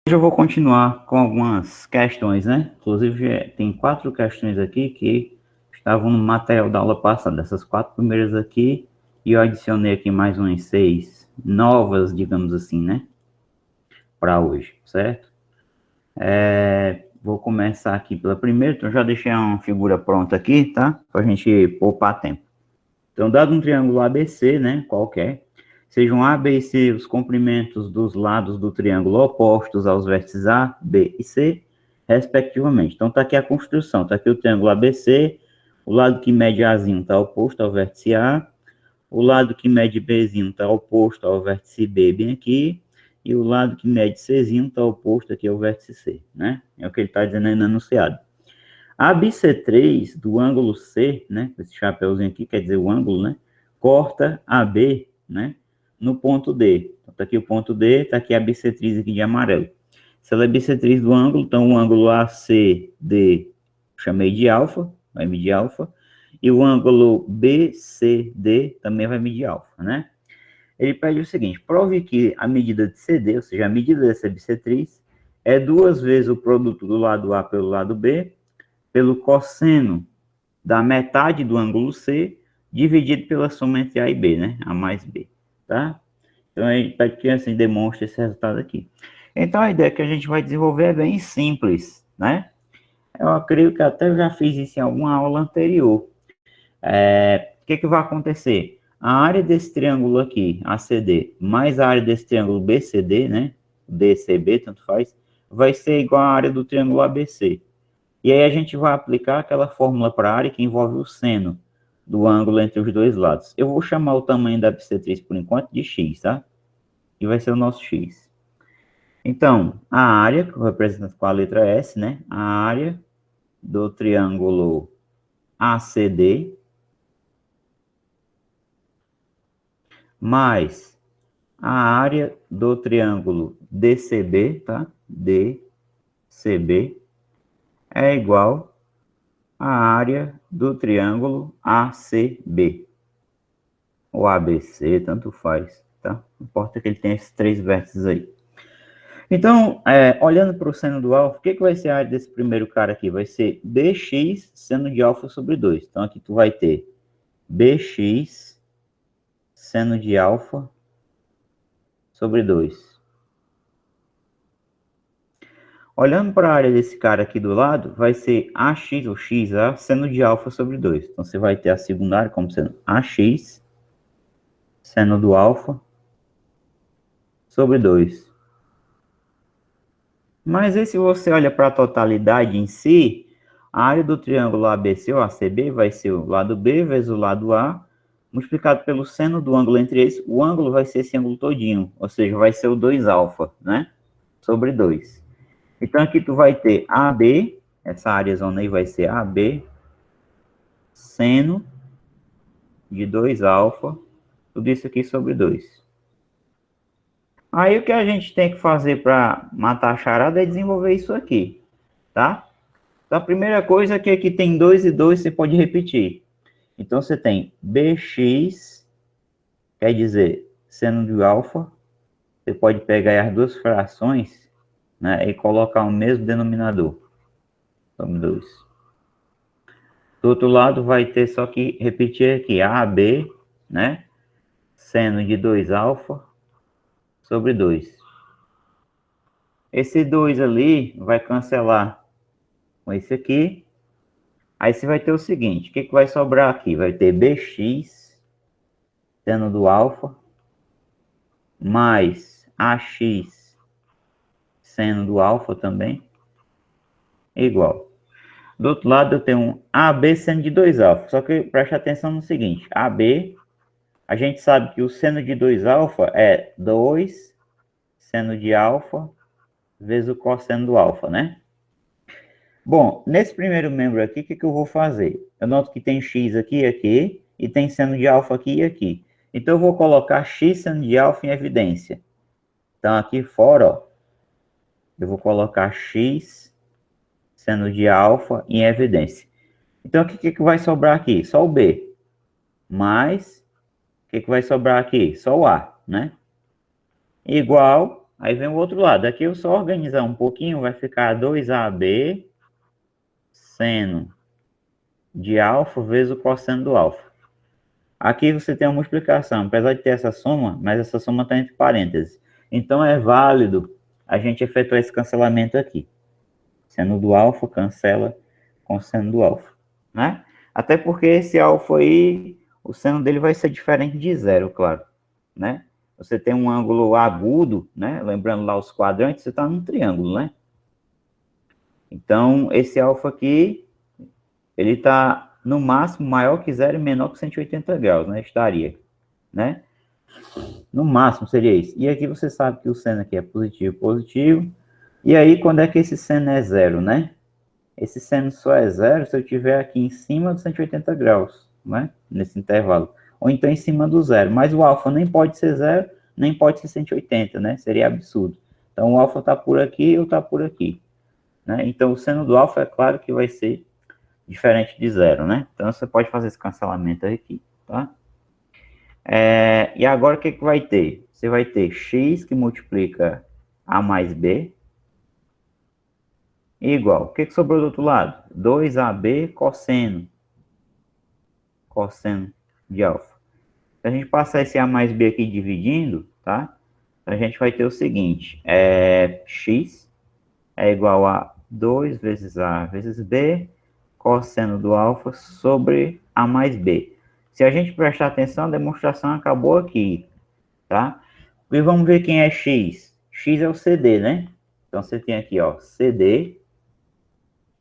Hoje eu vou continuar com algumas questões, né? Inclusive, tem 4 questões aqui que estavam no material da aula passada. Essas 4 primeiras aqui, e eu adicionei aqui mais umas 6 novas, digamos assim, né? Para hoje, certo? Vou começar aqui pela primeira, então já deixei uma figura pronta aqui, tá? Para a gente poupar tempo. Então, dado um triângulo ABC, né? Qualquer, sejam A, B e C os comprimentos dos lados do triângulo opostos aos vértices A, B e C, respectivamente. Então, está aqui a construção. Está aqui o triângulo ABC, o lado que mede Azinho está oposto ao vértice A, o lado que mede Bzinho está oposto ao vértice B, bem aqui, e o lado que mede Czinho está oposto aqui ao vértice C, né? É o que ele está dizendo aí no enunciado. A bissetriz do ângulo C, né, esse chapeuzinho aqui quer dizer o ângulo, né, corta AB, né, no ponto D. Então, tá aqui o ponto D, tá aqui a bissetriz aqui de amarelo. Se ela é bissetriz do ângulo, então o ângulo ACD chamei de alfa, vai medir alfa, e o ângulo BCD também vai medir alfa, né? Ele pede o seguinte: prove que a medida de CD, ou seja, a medida dessa bissetriz, é 2 vezes o produto do lado A pelo lado B, pelo cosseno da metade do ângulo C, dividido pela soma entre A e B, né? A mais B, tá? Então, a gente aqui, assim, demonstra esse resultado aqui. Então, a ideia que a gente vai desenvolver é bem simples, né? Eu acredito que até eu já fiz isso em alguma aula anterior. O que vai acontecer? A área desse triângulo aqui, ACD, mais a área desse triângulo BCD, né? DCB, tanto faz, vai ser igual à área do triângulo ABC. E aí a gente vai aplicar aquela fórmula para a área que envolve o seno do ângulo entre os dois lados. Eu vou chamar o tamanho da bissetriz por enquanto de x, tá? E vai ser o nosso x. Então, a área, que eu represento com a letra S, né? A área do triângulo ACD mais a área do triângulo DCB, tá? DCB é igual à área do triângulo ACB. Ou ABC, tanto faz, tá? Não importa que ele tenha esses 3 vértices aí. Então, olhando para o seno do alfa, o que vai ser a área desse primeiro cara aqui? Vai ser bx seno de alfa sobre 2. Então, aqui tu vai ter bx seno de alfa sobre 2. Olhando para a área desse cara aqui do lado, vai ser ax, ou xa, seno de alfa sobre 2. Então, você vai ter a segunda área como sendo ax seno do alfa sobre 2. Mas aí, se você olha para a totalidade em si, a área do triângulo ABC ou ACB vai ser o lado B vezes o lado A, multiplicado pelo seno do ângulo entre eles. O ângulo vai ser esse ângulo todinho, ou seja, vai ser o 2α, né? Sobre 2. Então, aqui tu vai ter AB, essa área zona aí vai ser AB, seno de 2α, tudo isso aqui sobre 2. Aí, o que a gente tem que fazer para matar a charada é desenvolver isso aqui, tá? Então, a primeira coisa é que aqui tem 2 e 2, você pode repetir. Então, você tem bx, quer dizer, seno de alfa. Você pode pegar as duas frações, né, e colocar o mesmo denominador. Vamos 2. Do outro lado, vai ter só que repetir aqui, AB, né, seno de 2α sobre 2. Esse 2 ali vai cancelar com esse aqui. Aí você vai ter o seguinte, o que vai sobrar aqui? Vai ter bx, seno do alfa, mais ax, seno do alfa também, igual. Do outro lado eu tenho um AB seno de 2α, só que preste atenção no seguinte, AB, a gente sabe que o seno de 2α é 2 seno de alfa vezes o cosseno do alfa, né? Bom, nesse primeiro membro aqui, o que eu vou fazer? Eu noto que tem x aqui e aqui, e tem seno de alfa aqui e aqui. Então, eu vou colocar x seno de alfa em evidência. Então, aqui fora, ó, eu vou colocar x seno de alfa em evidência. Então, o que vai sobrar aqui? Só o B. Mais, o que vai sobrar aqui? Só o A, né? Igual Aí vem o outro lado. Aqui eu só organizar um pouquinho, vai ficar 2AB seno de alfa vezes o cosseno do alfa. Aqui você tem uma multiplicação, apesar de ter essa soma, mas essa soma está entre parênteses. Então é válido a gente efetuar esse cancelamento aqui. Seno do alfa cancela com seno do alfa, né? Até porque esse alfa aí, o seno dele vai ser diferente de zero, claro, né? Você tem um ângulo agudo, né? Lembrando lá os quadrantes, você está num triângulo, né? Então, esse alfa aqui, ele está no máximo maior que zero e menor que 180 graus, né? Estaria, né? No máximo seria isso. E aqui você sabe que o seno aqui é positivo, positivo. E aí, quando é que esse seno é zero, né? Esse seno só é zero se eu tiver aqui em cima dos 180 graus, né? Nesse intervalo. Ou então em cima do zero. Mas o alfa nem pode ser zero, nem pode ser 180, né? Seria absurdo. Então o alfa está por aqui ou está por aqui, né? Então o seno do alfa é claro que vai ser diferente de zero, né? Então você pode fazer esse cancelamento aqui, tá? E agora o que vai ter? Você vai ter x que multiplica a mais b igual. O que sobrou do outro lado? 2ab cosseno de alfa. Se a gente passar esse a mais b aqui dividindo, tá? A gente vai ter o seguinte, x é igual a 2 vezes a vezes b, cosseno do alfa sobre a mais b. Se a gente prestar atenção, a demonstração acabou aqui, tá? E vamos ver quem é x. X é o CD, né? Então você tem aqui, ó, CD,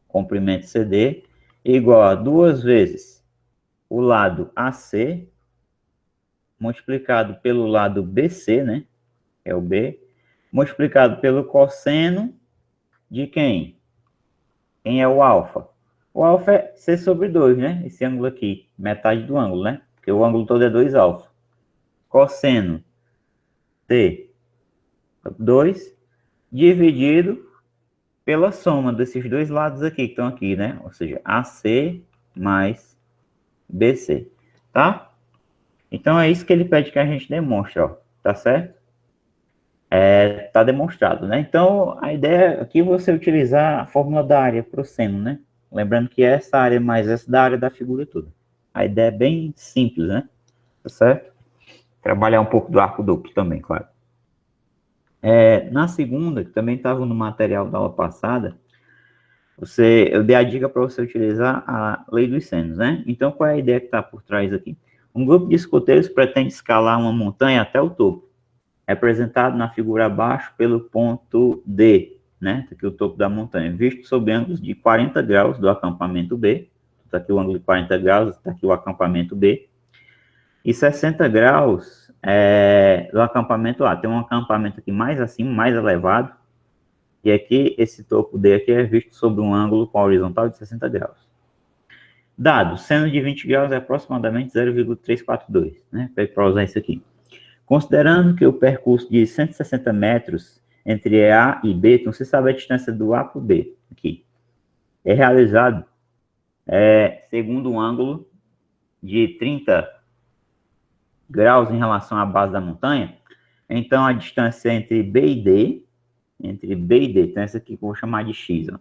comprimento CD, igual a 2 vezes o lado AC, multiplicado pelo lado BC, né? É o B, multiplicado pelo cosseno de quem? Quem é o alfa? O alfa é C sobre 2, né? Esse ângulo aqui, metade do ângulo, né? Porque o ângulo todo é 2 alfa. Cosseno C, 2, dividido pela soma desses dois lados aqui, que estão aqui, né? Ou seja, AC mais BC, tá? Então é isso que ele pede que a gente demonstre, ó, tá certo? Tá demonstrado, né? Então a ideia aqui é você utilizar a fórmula da área para o seno, né? Lembrando que essa área mais essa da área da figura toda. A ideia é bem simples, né? Tá certo? Trabalhar um pouco do arco duplo também, claro. Na segunda, que também estava no material da aula passada, eu dei a dica para você utilizar a lei dos senos, né? Então, qual é a ideia que está por trás aqui? Um grupo de escoteiros pretende escalar uma montanha até o topo, representado na figura abaixo pelo ponto D, né? Aqui o topo da montanha, visto sob ângulos de 40 graus do acampamento B. Está aqui o ângulo de 40 graus, está aqui o acampamento B. E 60 graus do acampamento A. Tem um acampamento aqui mais acima, mais elevado, e aqui, esse topo D aqui é visto sobre um ângulo com a horizontal de 60 graus. Dado, seno de 20 graus é aproximadamente 0,342, né? Para usar isso aqui. Considerando que o percurso de 160 metros entre A e B, então você sabe a distância do A para o B, aqui, é realizado segundo um ângulo de 30 graus em relação à base da montanha, então a distância entre B e D, então essa aqui que eu vou chamar de X, ó. A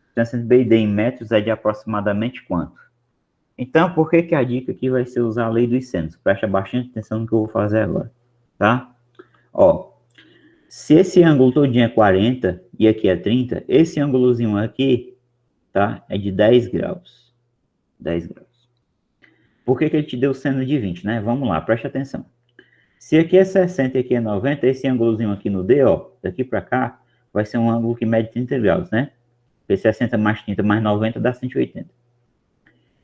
distância entre B e D em metros é de aproximadamente quanto? Então, por que a dica aqui vai ser usar a lei dos senos? Presta bastante atenção no que eu vou fazer agora, tá? Ó, se esse ângulo todinho é 40 e aqui é 30, esse ângulozinho aqui, tá? É de 10 graus. 10 graus. Por que ele te deu seno de 20, né? Vamos lá, presta atenção. Se aqui é 60 e aqui é 90, esse ângulozinho aqui no D, ó, daqui para cá, vai ser um ângulo que mede 30 graus, né? Porque 60 mais 30 mais 90 dá 180.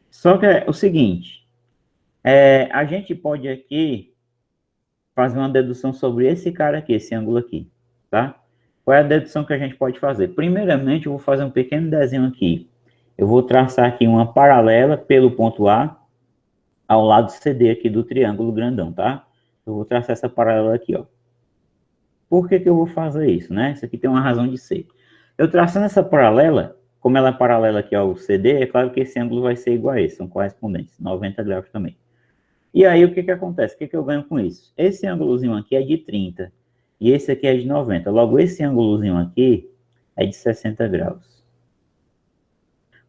Só que é o seguinte, a gente pode aqui fazer uma dedução sobre esse cara aqui, esse ângulo aqui, tá? Qual é a dedução que a gente pode fazer? Primeiramente, eu vou fazer um pequeno desenho aqui. Eu vou traçar aqui uma paralela pelo ponto A ao lado CD aqui do triângulo grandão, tá? Eu vou traçar essa paralela aqui, ó. Por que eu vou fazer isso, né? Isso aqui tem uma razão de ser. Eu traçando essa paralela, como ela é paralela aqui ao CD, é claro que esse ângulo vai ser igual a esse, são correspondentes, 90 graus também. E aí, o que acontece? O que eu ganho com isso? Esse ângulozinho aqui é de 30, e esse aqui é de 90. Logo, esse ângulozinho aqui é de 60 graus.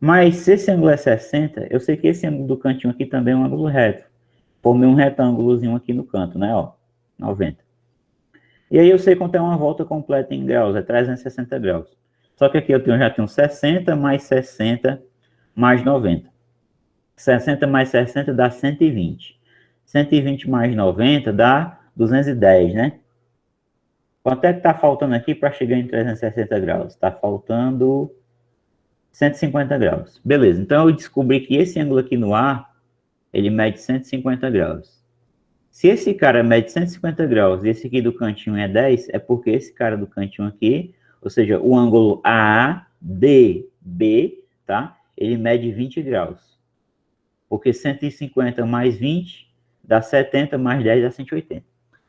Mas se esse ângulo é 60, eu sei que esse ângulo do cantinho aqui também é um ângulo reto. Formei um retângulozinho aqui no canto, né? Ó, 90. E aí eu sei quanto é uma volta completa em graus, é 360 graus. Só que aqui eu já tenho 60 mais 60 mais 90. 60 mais 60 dá 120. 120 mais 90 dá 210, né? Quanto é que está faltando aqui para chegar em 360 graus? Está faltando 150 graus. Beleza, então eu descobri que esse ângulo aqui no ar, ele mede 150 graus. Se esse cara mede 150 graus e esse aqui do cantinho é 10, é porque esse cara do cantinho aqui, ou seja, o ângulo ADB, tá? Ele mede 20 graus. Porque 150 mais 20 dá 70, mais 10 dá 180.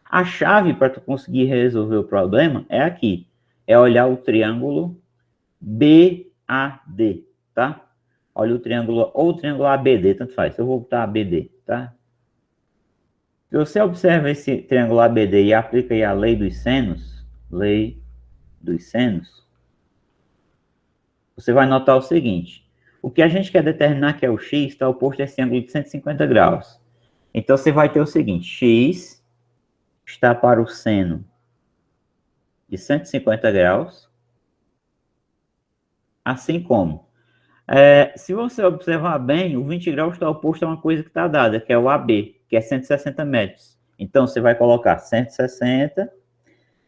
A chave para tu conseguir resolver o problema é aqui. É olhar o triângulo BAD, tá? Olha o triângulo, ou o triângulo ABD, tanto faz. Eu vou botar ABD, tá? Se você observa esse triângulo ABD e aplica aí a lei dos senos, você vai notar o seguinte. O que a gente quer determinar que é o x está oposto a esse ângulo de 150 graus. Então, você vai ter o seguinte, x está para o seno de 150 graus, assim como, se você observar bem, o 20 graus está oposto a uma coisa que está dada, que é o AB, que é 160 metros. Então, você vai colocar 160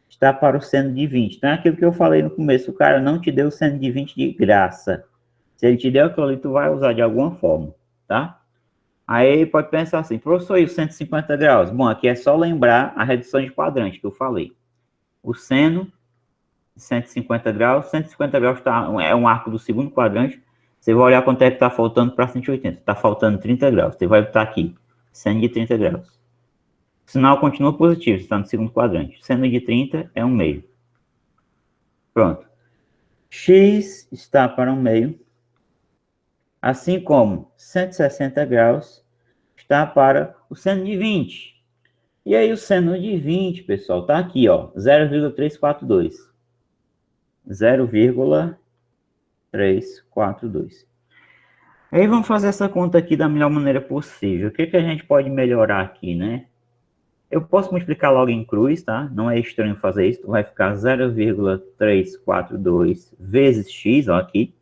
está para o seno de 20. Então, é aquilo que eu falei no começo, o cara não te deu o seno de 20 de graça. Se ele te deu aquilo ali, tu vai usar de alguma forma, tá? Aí pode pensar assim, professor, e o 150 graus? Bom, aqui é só lembrar a redução de quadrante que eu falei. O seno de 150 graus, 150 graus é um arco do segundo quadrante, você vai olhar quanto é que está faltando para 180. Está faltando 30 graus, você vai botar aqui, seno de 30 graus. O sinal continua positivo, está no segundo quadrante. Seno de 30 é 1/2. Pronto. X está para 1/2. Assim como 160 graus está para o seno de 20. E aí o seno de 20, pessoal, está aqui, ó, 0,342. 0,342. Aí vamos fazer essa conta aqui da melhor maneira possível. O que a gente pode melhorar aqui, né? Eu posso multiplicar logo em cruz, tá? Não é estranho fazer isso. Vai ficar 0,342 vezes x, ó, aqui,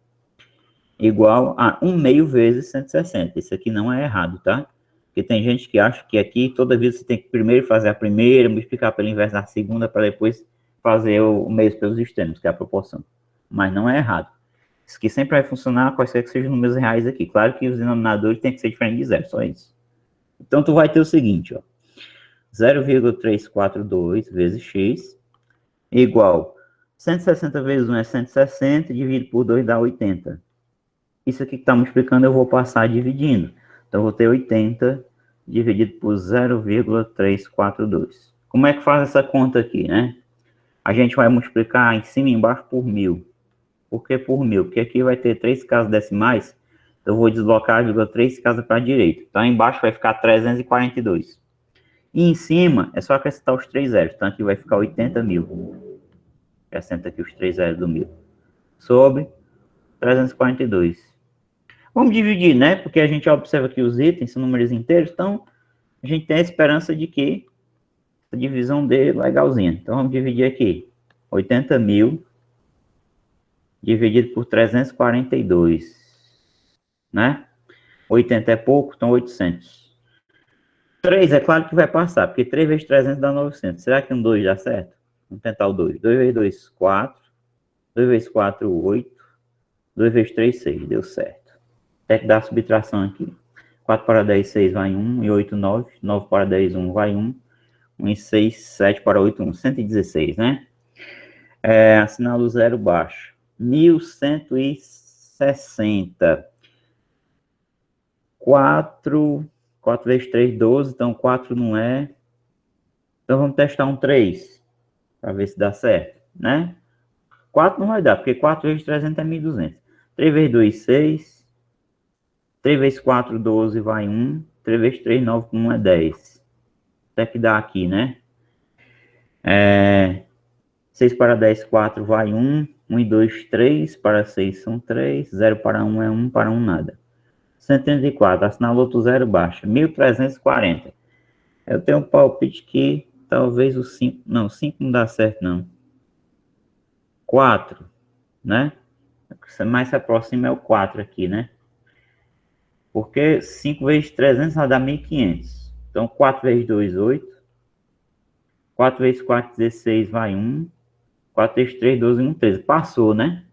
igual a 1/2 vezes 160. Isso aqui não é errado, tá? Porque tem gente que acha que aqui, toda vez você tem que primeiro fazer a primeira, multiplicar pela inversa da segunda, para depois fazer o meio pelos extremos, que é a proporção. Mas não é errado. Isso aqui sempre vai funcionar, quaisquer que sejam números reais aqui. Claro que os denominadores têm que ser diferentes de zero, só isso. Então, tu vai ter o seguinte, ó. 0,342 vezes x igual 160 vezes 1 é 160, dividido por 2 dá 80. Isso aqui que está multiplicando eu vou passar dividindo. Então, eu vou ter 80 dividido por 0,342. Como é que faz essa conta aqui, né? A gente vai multiplicar em cima e embaixo por 1000. Por que por 1000? Porque aqui vai ter 3 casas decimais, então eu vou deslocar a vírgula 3 casas para a direita. Então, embaixo vai ficar 342. E em cima, é só acrescentar os 3 zeros. Então, aqui vai ficar 80.000. Acrescenta aqui os 3 zeros do 1000. Sobre 342. Vamos dividir, né? Porque a gente observa que os itens são números inteiros. Então, a gente tem a esperança de que a divisão dê legalzinha. Então, vamos dividir aqui. 80.000 dividido por 342. Né? 80 é pouco, então 800. 3 é claro que vai passar, porque 3 vezes 300 dá 900. Será que um 2 dá certo? Vamos tentar o 2. 2 vezes 2, 4. 2 vezes 4, 8. 2 vezes 3, 6. Deu certo. Tem que dar a subtração aqui. 4 para 10, 6 vai 1. E 8, 9. 9 para 10, 1 vai 1. 1 e 6, 7 para 8, 1. 116, né? Assinala o zero baixo. 1160. 4 vezes 3, 12. Então, 4 não é. Então, vamos testar um 3. Para ver se dá certo, né? 4 não vai dar, porque 4 vezes 300 é 1.200. 3 vezes 2, 6. 3 vezes 4, 12, vai 1. 3 vezes 3, 9, 1 é 10. Até que dá aqui, né? 6 para 10, 4, vai 1. 1 e 2, 3. Para 6 são 3. 0 para 1 é 1, para 1 nada. 134, assinala outro zero, baixa. 1.340. Eu tenho um palpite que talvez o 5... Não, 5 não dá certo, não. 4, né? O que mais se aproxima é o 4 aqui, né? Porque 5 vezes 300 vai dar 1.500. Então, 4 vezes 2, 8. 4 vezes 4, 16, vai 1. 4 vezes 3, 12, 1, 13. Passou, né?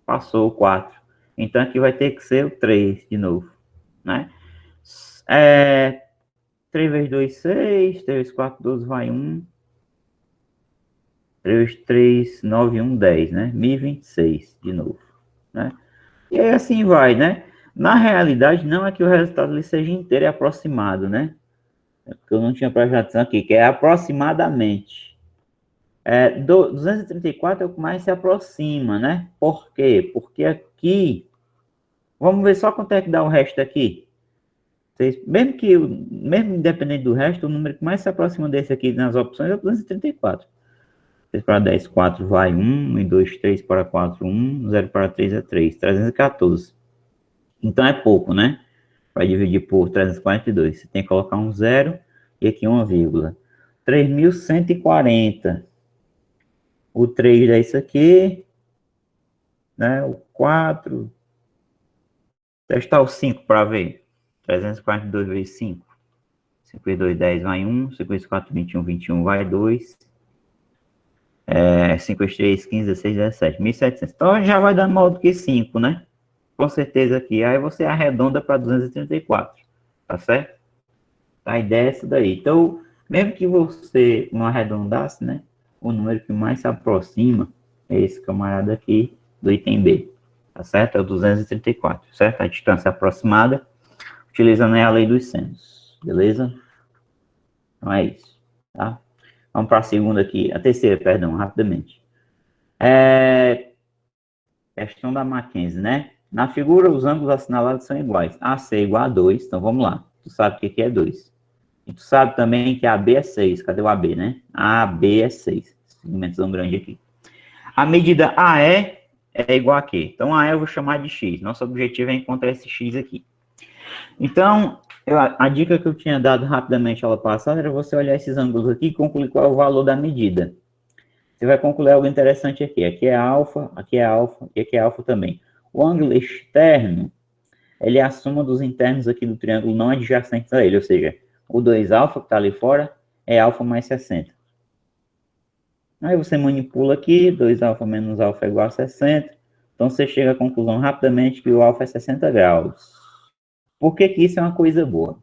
Passou o 4. Então, aqui vai ter que ser o 3 de novo, né? 3 vezes 2, 6. 3 vezes 4, 12, vai 1. 3 vezes 3, 9, 1, 10, né? 1026 de novo, né? E aí assim vai, né? Na realidade, não é que o resultado ali seja inteiro e aproximado, né? É porque eu não tinha prestado atenção aqui, que é aproximadamente. 234 é o que mais se aproxima, né? Por quê? Porque aqui... Vamos ver só quanto é que dá o resto aqui. Mesmo independente do resto, o número que mais se aproxima desse aqui nas opções é o 234. 6 para 10, 4 vai 1, e 2, 3 para 4, 1, 0 para 3 é 3, 314. Então é pouco, né? Vai dividir por 342. Você tem que colocar um zero e aqui uma vírgula. 3.140. O 3 é isso aqui, né? O 4. Testar o 5 para ver. 342 vezes 5. 5 vezes 2, 10 vai 1. 5 vezes 4, 21, 21 vai 2. 5 vezes 3, 15, 16, 17. 1.700. Então já vai dar maior do que 5, né? Com certeza aqui. Aí você arredonda para 234. Tá certo? A ideia é essa daí. Então, mesmo que você não arredondasse, né? O número que mais se aproxima é esse camarada aqui do item B. Tá certo? É o 234, certo? A distância aproximada, utilizando a lei dos senos. Beleza? Então é isso, tá? Vamos para a segunda aqui. A terceira, perdão, rapidamente. Questão da Mackenzie, né? Na figura, os ângulos assinalados são iguais. AC é igual a 2, então vamos lá. Tu sabe o que é 2. E tu sabe também que AB é 6. Cadê o AB, né? AB é 6. Segmentozão grande aqui. A medida AE é igual a quê? Então, AE eu vou chamar de X. Nosso objetivo é encontrar esse X aqui. Então, a dica que eu tinha dado rapidamente aula passada era você olhar esses ângulos aqui e concluir qual é o valor da medida. Você vai concluir algo interessante aqui. Aqui é alfa, aqui é alfa e aqui é alfa também. O ângulo externo, ele é a soma dos internos aqui do triângulo não adjacentes a ele, ou seja, o 2α que está ali fora é alfa mais 60. Aí você manipula aqui, 2α menos alfa é igual a 60. Então você chega à conclusão rapidamente que o alfa é 60 graus. Por que que isso é uma coisa boa?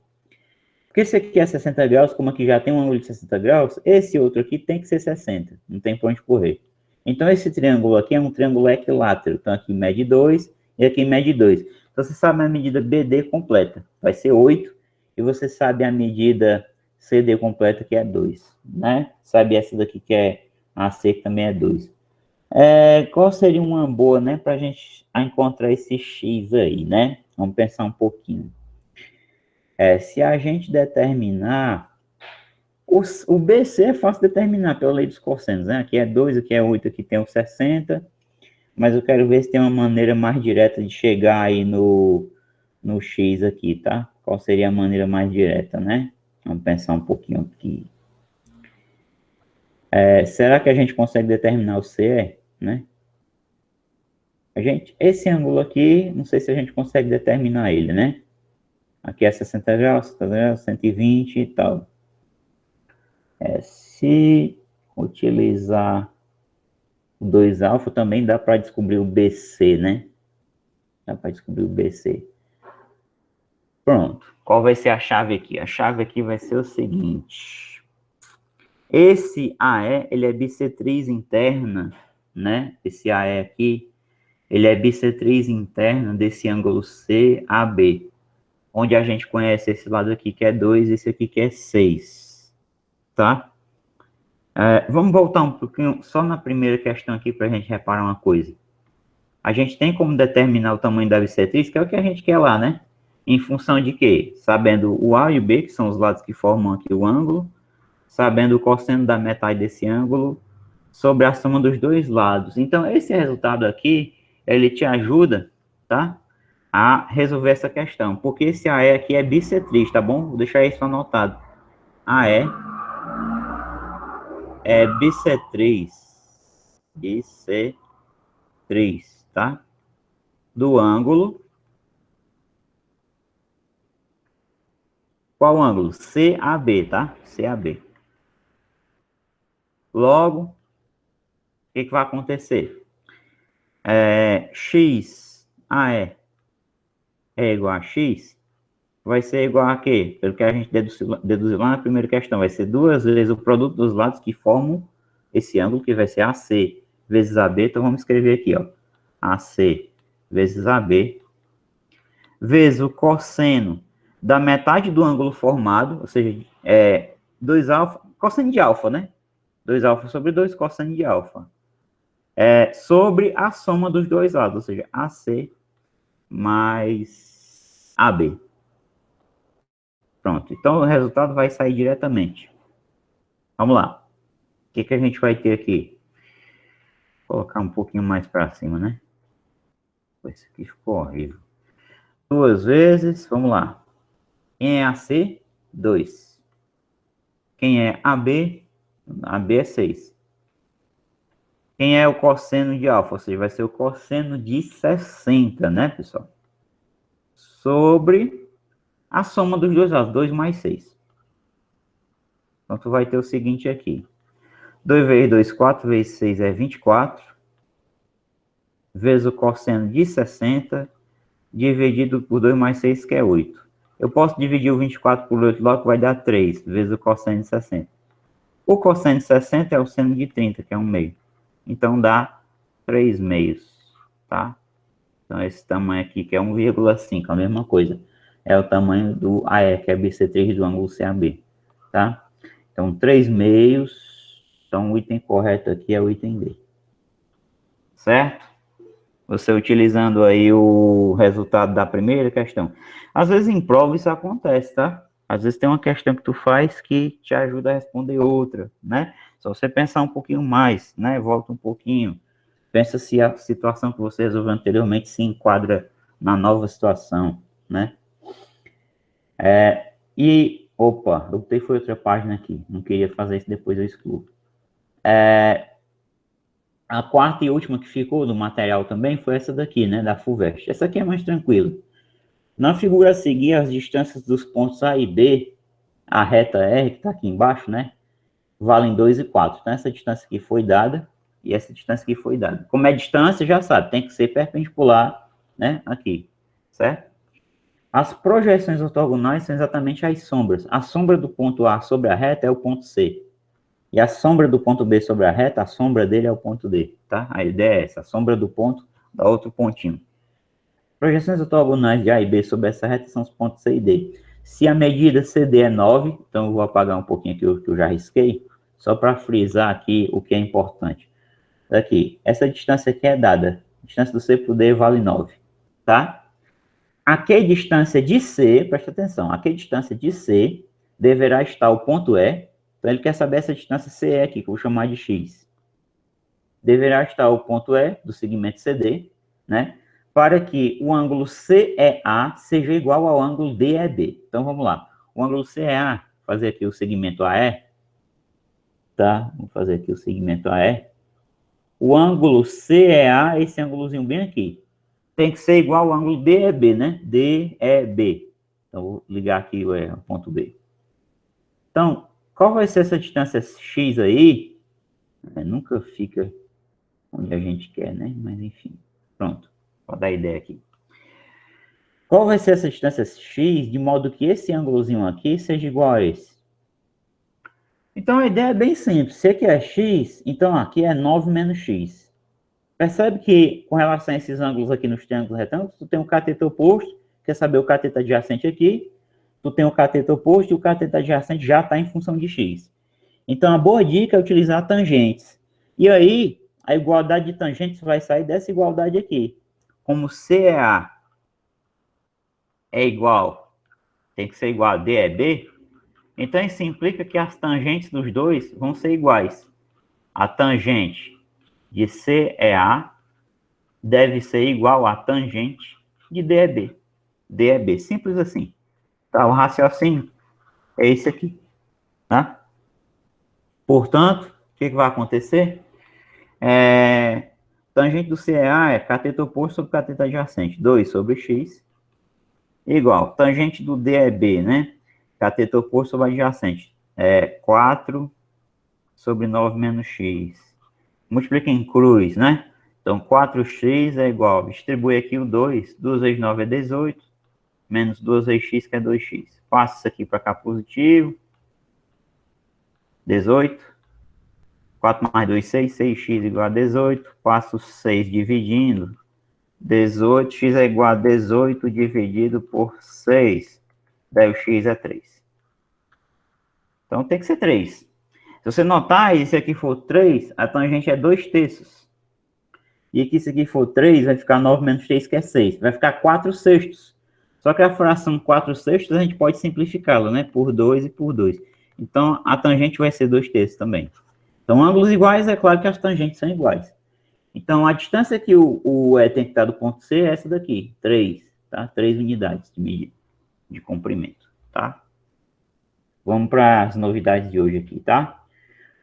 Porque esse aqui é 60 graus, como aqui já tem um ângulo de 60 graus, esse outro aqui tem que ser 60, não tem para onde correr. Então esse triângulo aqui é um triângulo equilátero, então aqui mede 2 e aqui mede 2. Então você sabe a medida BD completa, vai ser 8, e você sabe a medida CD completa, que é 2, né? Sabe essa daqui que é AC, que também é 2. Qual seria uma boa, né, para a gente encontrar esse X aí, né? Vamos pensar um pouquinho. Se a gente determinar... O BC é fácil determinar pela lei dos cossenos, né? Aqui é 2, aqui é 8, aqui tem o 60. Mas eu quero ver se tem uma maneira mais direta de chegar aí no X aqui, tá? Qual seria a maneira mais direta, né? Vamos pensar um pouquinho aqui. Será que a gente consegue determinar o CE, né? Esse ângulo aqui, não sei se a gente consegue determinar ele, né? Aqui é 60 graus, 60 graus, 120 e tal. Se utilizar o 2α, também dá para descobrir o BC, né? Dá para descobrir o BC. Pronto. Qual vai ser a chave aqui? A chave aqui vai ser o seguinte. Esse AE, ele é bissetriz interna, né? Esse AE aqui, ele é bissetriz interna desse ângulo CAB, onde a gente conhece esse lado aqui que é 2 e esse aqui que é 6, tá? Vamos voltar um pouquinho só na primeira questão aqui para a gente reparar uma coisa. A gente tem como determinar o tamanho da bissetriz, que é o que a gente quer lá, né? Em função de quê? Sabendo o A e o B, que são os lados que formam aqui o ângulo, sabendo o cosseno da metade desse ângulo, sobre a soma dos dois lados. Então, esse resultado aqui, ele te ajuda, tá? A resolver essa questão. Porque esse AE aqui é bissetriz, tá bom? Vou deixar isso anotado. AE é bissetriz. Bissetriz, tá? Do ângulo. Qual ângulo? CAB, tá? CAB. Logo, o que vai acontecer? X AE é igual a X, vai ser igual a quê? Pelo que a gente deduziu lá na primeira questão, vai ser 2 vezes o produto dos lados que formam esse ângulo, que vai ser AC vezes AB. Então, vamos escrever aqui, ó. AC vezes AB, vezes o cosseno da metade do ângulo formado, ou seja, 2 alfa, cosseno de alfa, né? 2 alfa sobre 2, cosseno de alfa. Sobre a soma dos dois lados, ou seja, AC mais AB. Pronto, então o resultado vai sair diretamente. Vamos lá. O que a gente vai ter aqui? Vou colocar um pouquinho mais para cima, né? Isso aqui ficou horrível. 2 vezes, vamos lá. Quem é AC? 2. Quem é AB? AB é 6. Quem é o cosseno de alfa? Ou seja, vai ser o cosseno de 60, né, pessoal? Sobre a soma dos dois lados, 2 mais 6. Então, tu vai ter o seguinte aqui. 2 vezes 2, 4 vezes 6 é 24. Vezes o cosseno de 60, dividido por 2 mais 6, que é 8. Eu posso dividir o 24 por 8 logo, que vai dar 3, vezes o cosseno de 60. O cosseno de 60 é o seno de 30, que é 1 meio. Então, dá 3 meios, tá? Então, esse tamanho aqui, que é 1,5, a mesma coisa. É o tamanho do AE, que é a bissetriz do ângulo CAB, tá? Então, 3 meios. Então, o item correto aqui é o item D. Certo? Você utilizando aí o resultado da primeira questão. Às vezes em prova isso acontece, tá? Às vezes tem uma questão que tu faz que te ajuda a responder outra, né? Só você pensar um pouquinho mais, né? Volta um pouquinho. Pensa se a situação que você resolveu anteriormente se enquadra na nova situação, né? Opa, eu botei foi outra página aqui. Não queria fazer isso, depois eu excluo. A quarta e última que ficou do material também foi essa daqui, né? Da FUVEST. Essa aqui é mais tranquila. Na figura a seguir, as distâncias dos pontos A e B, a reta R, que está aqui embaixo, né? Valem 2 e 4. Então, essa distância aqui foi dada e essa distância aqui foi dada. Como é distância, já sabe, tem que ser perpendicular, né? Aqui, certo? As projeções ortogonais são exatamente as sombras. A sombra do ponto A sobre a reta é o ponto C. E a sombra do ponto B sobre a reta, a sombra dele é o ponto D, tá? A ideia é essa, a sombra do ponto dá outro pontinho. Projeções ortogonais de A e B sobre essa reta são os pontos C e D. Se a medida CD é 9, então eu vou apagar um pouquinho aqui o que eu já risquei, só para frisar aqui o que é importante. Daqui, essa distância aqui é dada. A distância do C para o D vale 9, tá? A que distância de C, presta atenção, a que distância de C deverá estar o ponto E. Então, ele quer saber essa distância CE aqui, que eu vou chamar de X. Deverá estar o ponto E do segmento CD, né? Para que o ângulo CEA seja igual ao ângulo DEB. Então, vamos lá. O ângulo CEA, fazer aqui o segmento AE, tá? Vamos fazer aqui o segmento AE. O ângulo CEA, esse ângulozinho bem aqui, tem que ser igual ao ângulo DEB, né? DEB. Então, vou ligar aqui o ponto B. Então, qual vai ser essa distância X aí? Nunca fica onde a gente quer, né? Mas enfim, pronto. Vou dar a ideia aqui. Qual vai ser essa distância X de modo que esse ângulozinho aqui seja igual a esse? Então, a ideia é bem simples. Se aqui é X, então aqui é 9 menos X. Percebe que, com relação a esses ângulos aqui nos triângulos retângulos, tu tem o cateto oposto, quer saber o cateto adjacente aqui, tu tem o cateto oposto e o cateto adjacente já está em função de X. Então, a boa dica é utilizar tangentes. E aí, a igualdade de tangentes vai sair dessa igualdade aqui. Como CEA é igual, tem que ser igual a DEB, então isso implica que as tangentes dos dois vão ser iguais. a tangente de CEA deve ser igual à tangente de DEB. DEB, simples assim. Tá? O raciocínio é esse aqui. Tá? Portanto, o que vai acontecer? Tangente do CEA é cateto oposto sobre cateto adjacente. 2 sobre x igual. Tangente do DEB, né? Cateto oposto sobre adjacente. 4 sobre 9 menos x. Multiplica em cruz, né? Então, 4x é igual. Distribui aqui o 2. 2 vezes 9 é 18. Menos 2 vezes x, que é 2x. Passa isso aqui para cá positivo. 18. 4 mais 2, 6. 6x igual a 18. Passo 6 dividindo. 18. X é igual a 18 dividido por 6. Daí o x é 3. Então, tem que ser 3. Se você notar, esse aqui for 3, a tangente é 2 terços. E aqui, se aqui for 3, vai ficar 9 menos 3, que é 6. Vai ficar 4 sextos. Só que a fração 4 sextos, a gente pode simplificá-la, né? Por 2 e por 2. Então, a tangente vai ser 2 terços também. Então, ângulos iguais, é claro que as tangentes são iguais. Então, a distância que o E tem que estar do ponto C é essa daqui, 3, tá? 3 unidades de medida, de comprimento, tá? Vamos para as novidades de hoje aqui, tá?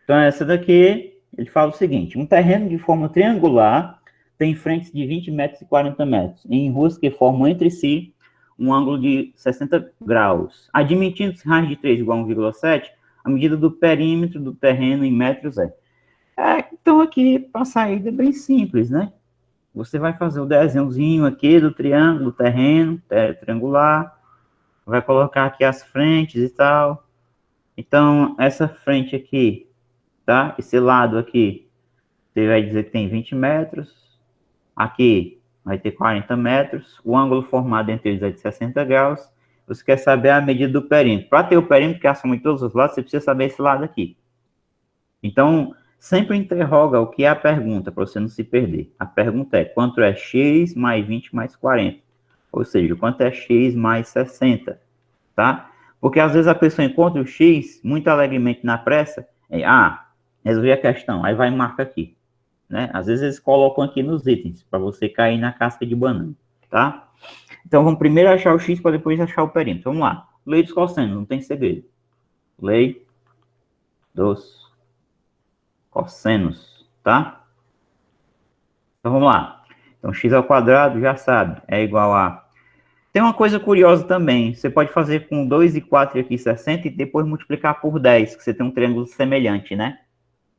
Então, essa daqui, ele fala o seguinte: um terreno de forma triangular tem frentes de 20 metros e 40 metros, em ruas que formam entre si um ângulo de 60 graus. Admitindo-se raiz de 3 igual a 1,7, a medida do perímetro do terreno em metros é. Então, aqui, para a saída, é bem simples, né? Você vai fazer o desenhozinho aqui do triângulo, do terreno, triangular, vai colocar aqui as frentes e tal. Então, essa frente aqui, tá? Esse lado aqui, você vai dizer que tem 20 metros. Aqui vai ter 40 metros. O ângulo formado entre eles é de 60 graus. Você quer saber a medida do perímetro. Para ter o perímetro, que é a soma de todos os lados, você precisa saber esse lado aqui. Então, sempre interroga o que é a pergunta, para você não se perder. A pergunta é: quanto é x mais 20 mais 40? Ou seja, quanto é x mais 60? Tá? Porque às vezes a pessoa encontra o x muito alegremente na pressa. Resolvi a questão. Aí vai e marca aqui. Né? Às vezes eles colocam aqui nos itens, para você cair na casca de banana. Tá? Então, vamos primeiro achar o x, para depois achar o perímetro. Vamos lá. Lei dos cossenos, não tem segredo. Lei dos cossenos, tá? Então, vamos lá. Então, x ao quadrado, já sabe, é igual a... Tem uma coisa curiosa também. Você pode fazer com 2 e 4 aqui, 60, e depois multiplicar por 10, que você tem um triângulo semelhante, né?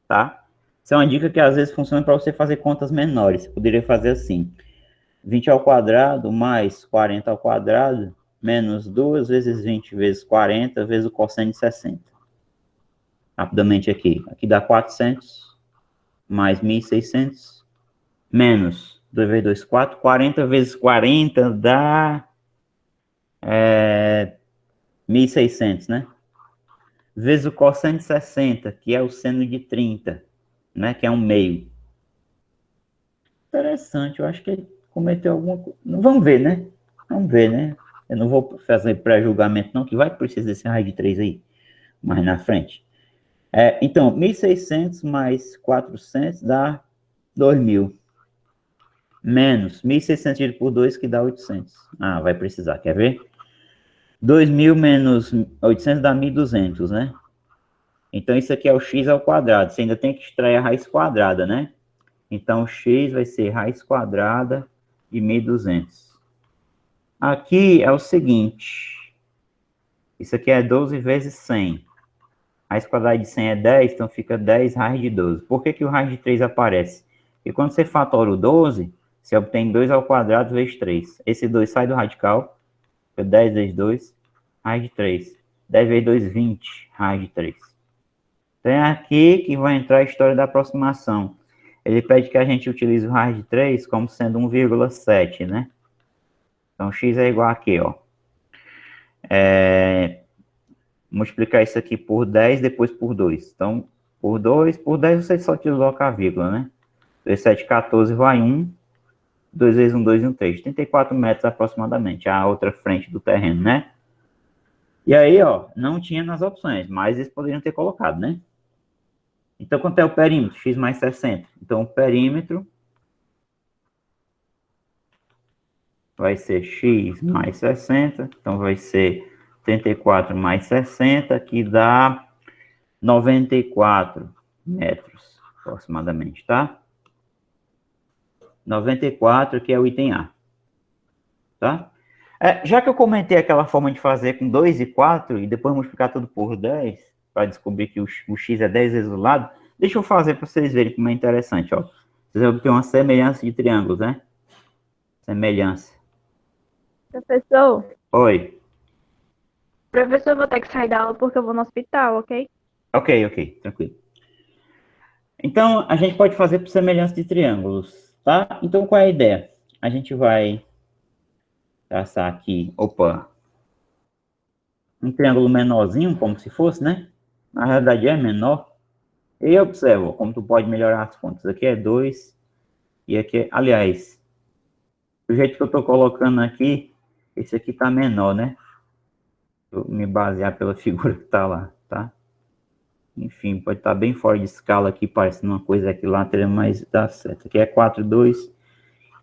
Tá? Isso é uma dica que às vezes funciona para você fazer contas menores. Você poderia fazer assim: 20 ao quadrado mais 40 ao quadrado, menos 2 vezes 20 vezes 40, vezes o cosseno de 60. Rapidamente aqui. Aqui dá 400, mais 1.600, menos 2 vezes 2, 4. 40 vezes 40 dá 1.600, né? Vezes o cosseno de 60, que é o seno de 30, né? Que é um meio. Interessante, eu acho que ele cometeu alguma coisa. Vamos ver, né? Vamos ver, né? Eu não vou fazer pré-julgamento, não, que vai precisar desse raio de 3 aí, mais na frente. Então, 1.600 mais 400 dá 2.000. Menos 1.600 dividido por 2, que dá 800. Vai precisar, quer ver? 2.000 menos 800 dá 1.200, né? Então, isso aqui é o x ao quadrado. Você ainda tem que extrair a raiz quadrada, né? Então, x vai ser raiz quadrada de 1.200. Aqui é o seguinte. Isso aqui é 12 vezes 100. Raiz quadrada de 100 é 10, então fica 10 raiz de 12. Por que o raiz de 3 aparece? Porque quando você fatora o 12, você obtém 2 ao quadrado vezes 3. Esse 2 sai do radical. Fica 10 vezes 2, raiz de 3. 10 vezes 2, 20, raiz de 3. Então é aqui que vai entrar a história da aproximação. Ele pede que a gente utilize o raiz de 3 como sendo 1,7, né? Então, x é igual aqui, ó. Multiplicar isso aqui por 10, depois por 2. Então, por 10 você só desloca a vírgula, né? 2, 7, 14, vai 1. 2 vezes 1, 2 e 1, 3. 34 metros aproximadamente, a outra frente do terreno, né? E aí, ó, não tinha nas opções, mas eles poderiam ter colocado, né? Então, quanto é o perímetro? X mais 60. Então, o perímetro vai ser x mais 60. Então, vai ser 34 mais 60, que dá 94 metros, aproximadamente, tá? 94, que é o item A, tá? Já que eu comentei aquela forma de fazer com 2 e 4, e depois multiplicar tudo por 10, para descobrir que o x é 10 vezes o lado, deixa eu fazer para vocês verem como é interessante, ó. Vocês vão ter uma semelhança de triângulos, né? Semelhança. Professor, Oi. eu vou ter que sair da aula porque eu vou no hospital, ok? Ok, tranquilo. Então, a gente pode fazer por semelhança de triângulos, tá? Então, qual é a ideia? A gente vai traçar aqui, um triângulo menorzinho, como se fosse, né? Na realidade é menor. E observa como tu pode melhorar as contas. Aqui é 2 e aqui é... Aliás, do jeito que eu tô colocando aqui, esse aqui tá menor, né? Vou me basear pela figura que tá lá, tá? Enfim, pode estar bem fora de escala aqui, parecendo uma coisa aqui lá, mas dá certo. Aqui é 4, 2,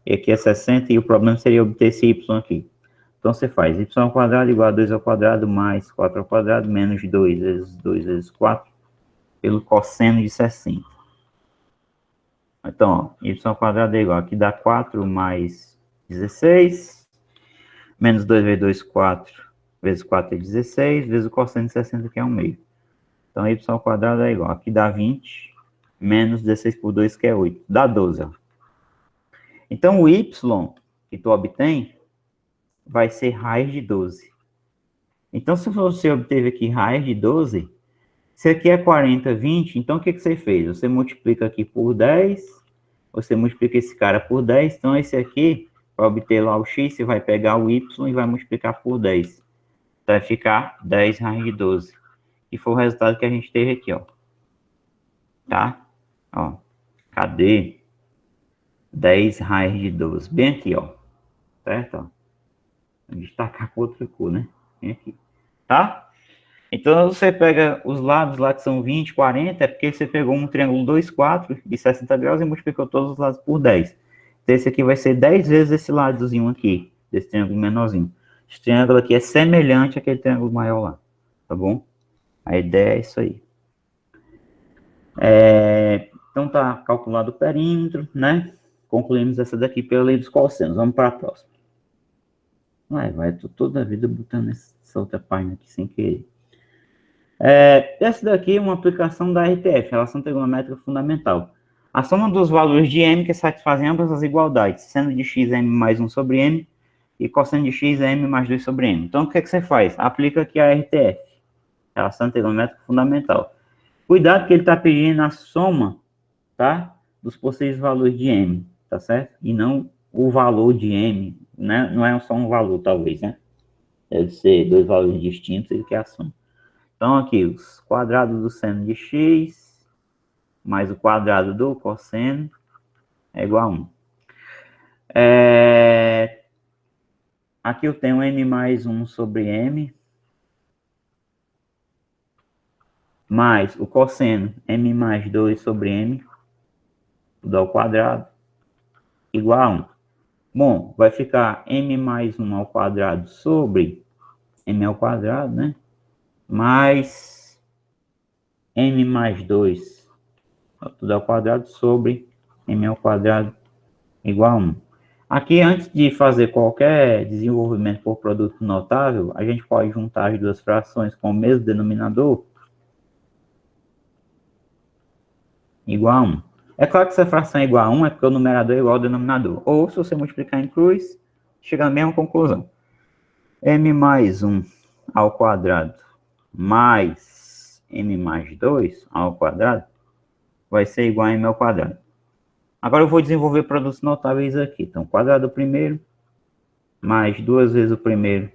e aqui é 60, e o problema seria obter esse y aqui. Então, você faz y ao quadrado igual a 2 ao quadrado mais 4 ao quadrado menos 2 vezes 2 vezes 4 pelo cosseno de 60. Então, ó, y ao quadrado é igual, aqui dá 4 mais 16, menos 2 vezes 2, 4, vezes 4 é 16, vezes o cosseno de 60, que é 1 meio. Então, y ao quadrado é igual, aqui dá 20, menos 16 por 2, que é 8, dá 12, ó. Então, o y que tu obtém vai ser raiz de 12. Então, se você obteve aqui raiz de 12, se aqui é 40, 20, então o que você fez? Você multiplica aqui por 10, você multiplica esse cara por 10, então esse aqui, para obter lá o x, você vai pegar o y e vai multiplicar por 10. Então, vai ficar 10 raiz de 12. E foi o resultado que a gente teve aqui, ó. Tá? Ó, cadê? 10 raiz de 12. Bem aqui, ó. Certo? Ó. Vou destacar com outra cor, né? Bem aqui. Tá? Então, você pega os lados lá que são 20, 40, é porque você pegou um triângulo 2, 4 de 60 graus e multiplicou todos os lados por 10. Então, esse aqui vai ser 10 vezes esse ladozinho aqui, desse triângulo menorzinho. Esse triângulo aqui é semelhante àquele triângulo maior lá, tá bom? A ideia é isso aí. Então, tá calculado o perímetro, né? Concluímos essa daqui pela lei dos cossenos. Vamos para a próxima. Vai, tô toda a vida botando essa outra página aqui sem querer. Essa daqui é uma aplicação da RTF, Relação Trigonométrica Fundamental. A soma dos valores de m que satisfazem ambas as igualdades, seno de x m mais 1 sobre m e cosseno de x m mais 2 sobre m. Então, o que você faz? Aplica aqui a RTF, Relação Trigonométrica Fundamental. Cuidado que ele está pedindo a soma, tá? Dos possíveis valores de m, tá certo? E não o valor de m, né? Não é só um valor, talvez, né? Deve ser dois valores distintos, ele quer a soma. Então, aqui, os quadrados do seno de x mais o quadrado do cosseno é igual a 1. Aqui eu tenho m mais 1 sobre m, mais o cosseno m mais 2 sobre m, tudo ao quadrado, igual a 1. Bom, vai ficar m mais 1 ao quadrado sobre m ao quadrado, né? Mais m mais 2, tudo ao quadrado, sobre m ao quadrado, igual a 1. Aqui, antes de fazer qualquer desenvolvimento por produto notável, a gente pode juntar as duas frações com o mesmo denominador, igual a 1. É claro que se a fração é igual a 1, é porque o numerador é igual ao denominador. Ou, se você multiplicar em cruz, chega na mesma conclusão. M mais 1 ao quadrado mais m mais 2 ao quadrado vai ser igual a m ao quadrado. Agora eu vou desenvolver produtos notáveis aqui. Então, quadrado do primeiro, mais 2 vezes o primeiro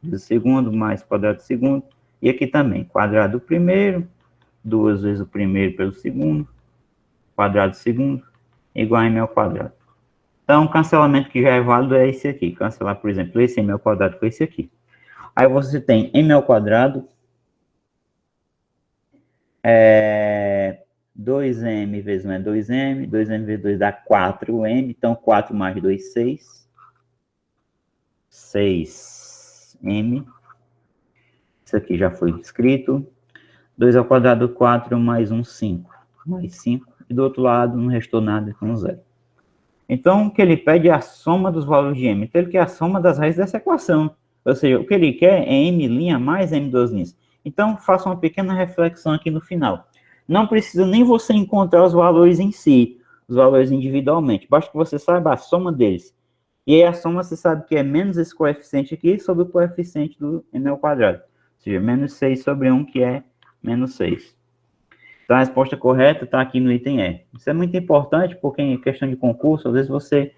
do segundo, mais quadrado do segundo. E aqui também, quadrado do primeiro, 2 vezes o primeiro pelo segundo, quadrado do segundo, igual a m ao quadrado. Então, o cancelamento que já é válido é esse aqui. Cancelar, por exemplo, esse m ao quadrado com esse aqui. Aí você tem m ao quadrado 2m vezes 1 é 2m, 2m vezes 2 dá 4m, então 4 mais 2, 6. 6m. Isso aqui já foi escrito. 2 ao quadrado, 4, mais 1, 5. Mais 5. E do outro lado não restou nada com 0. Então, o que ele pede é a soma dos valores de m. Então, ele quer a soma das raízes dessa equação. Ou seja, o que ele quer é m' mais m2'. Então, faça uma pequena reflexão aqui no final. Não precisa nem você encontrar os valores em si, os valores individualmente. Basta que você saiba a soma deles. E aí, a soma, você sabe que é menos esse coeficiente aqui sobre o coeficiente do m ao quadrado. Ou seja, menos 6 sobre 1, que é menos 6. Então, a resposta correta está aqui no item E. Isso é muito importante, porque em questão de concurso, às vezes você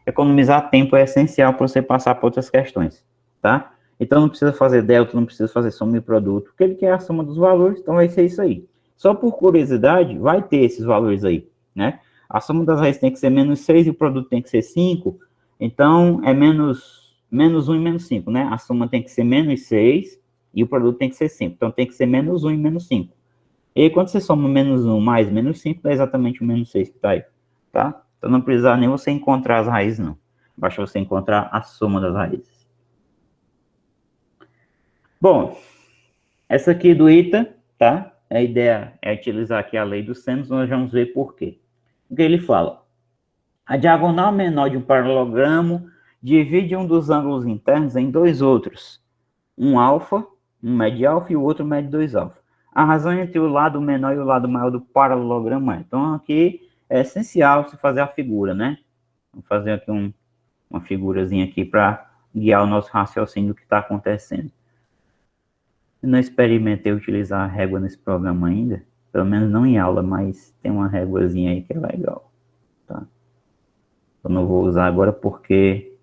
economizar tempo é essencial para você passar por outras questões, tá? Então, não precisa fazer delta, não precisa fazer soma e produto, porque ele quer a soma dos valores, então vai ser isso aí. Só por curiosidade, vai ter esses valores aí, né? A soma das raízes tem que ser menos 6 e o produto tem que ser 5, então é menos 1 e menos 5, né? A soma tem que ser menos 6 e o produto tem que ser 5, então tem que ser menos 1 e menos 5. E aí, quando você soma menos 1 mais menos 5, dá exatamente o menos 6 que está aí, tá? Então, não precisa nem você encontrar as raízes, não. Basta você encontrar a soma das raízes. Bom, essa aqui do ITA, tá? A ideia é utilizar aqui a lei dos sêmios, nós vamos ver por quê. O que ele fala? A diagonal menor de um paralelogramo divide um dos ângulos internos em dois outros. Um alfa, um mede alfa e o outro mede 2 alfa. A razão entre o lado menor e o lado maior do paralelogramo é. Então, aqui é essencial você fazer a figura, né? Vamos fazer aqui uma figurazinha aqui para guiar o nosso raciocínio do que está acontecendo. Eu não experimentei utilizar a régua nesse programa ainda, pelo menos não em aula, mas tem uma réguazinha aí que é legal, tá? Eu não vou usar agora porque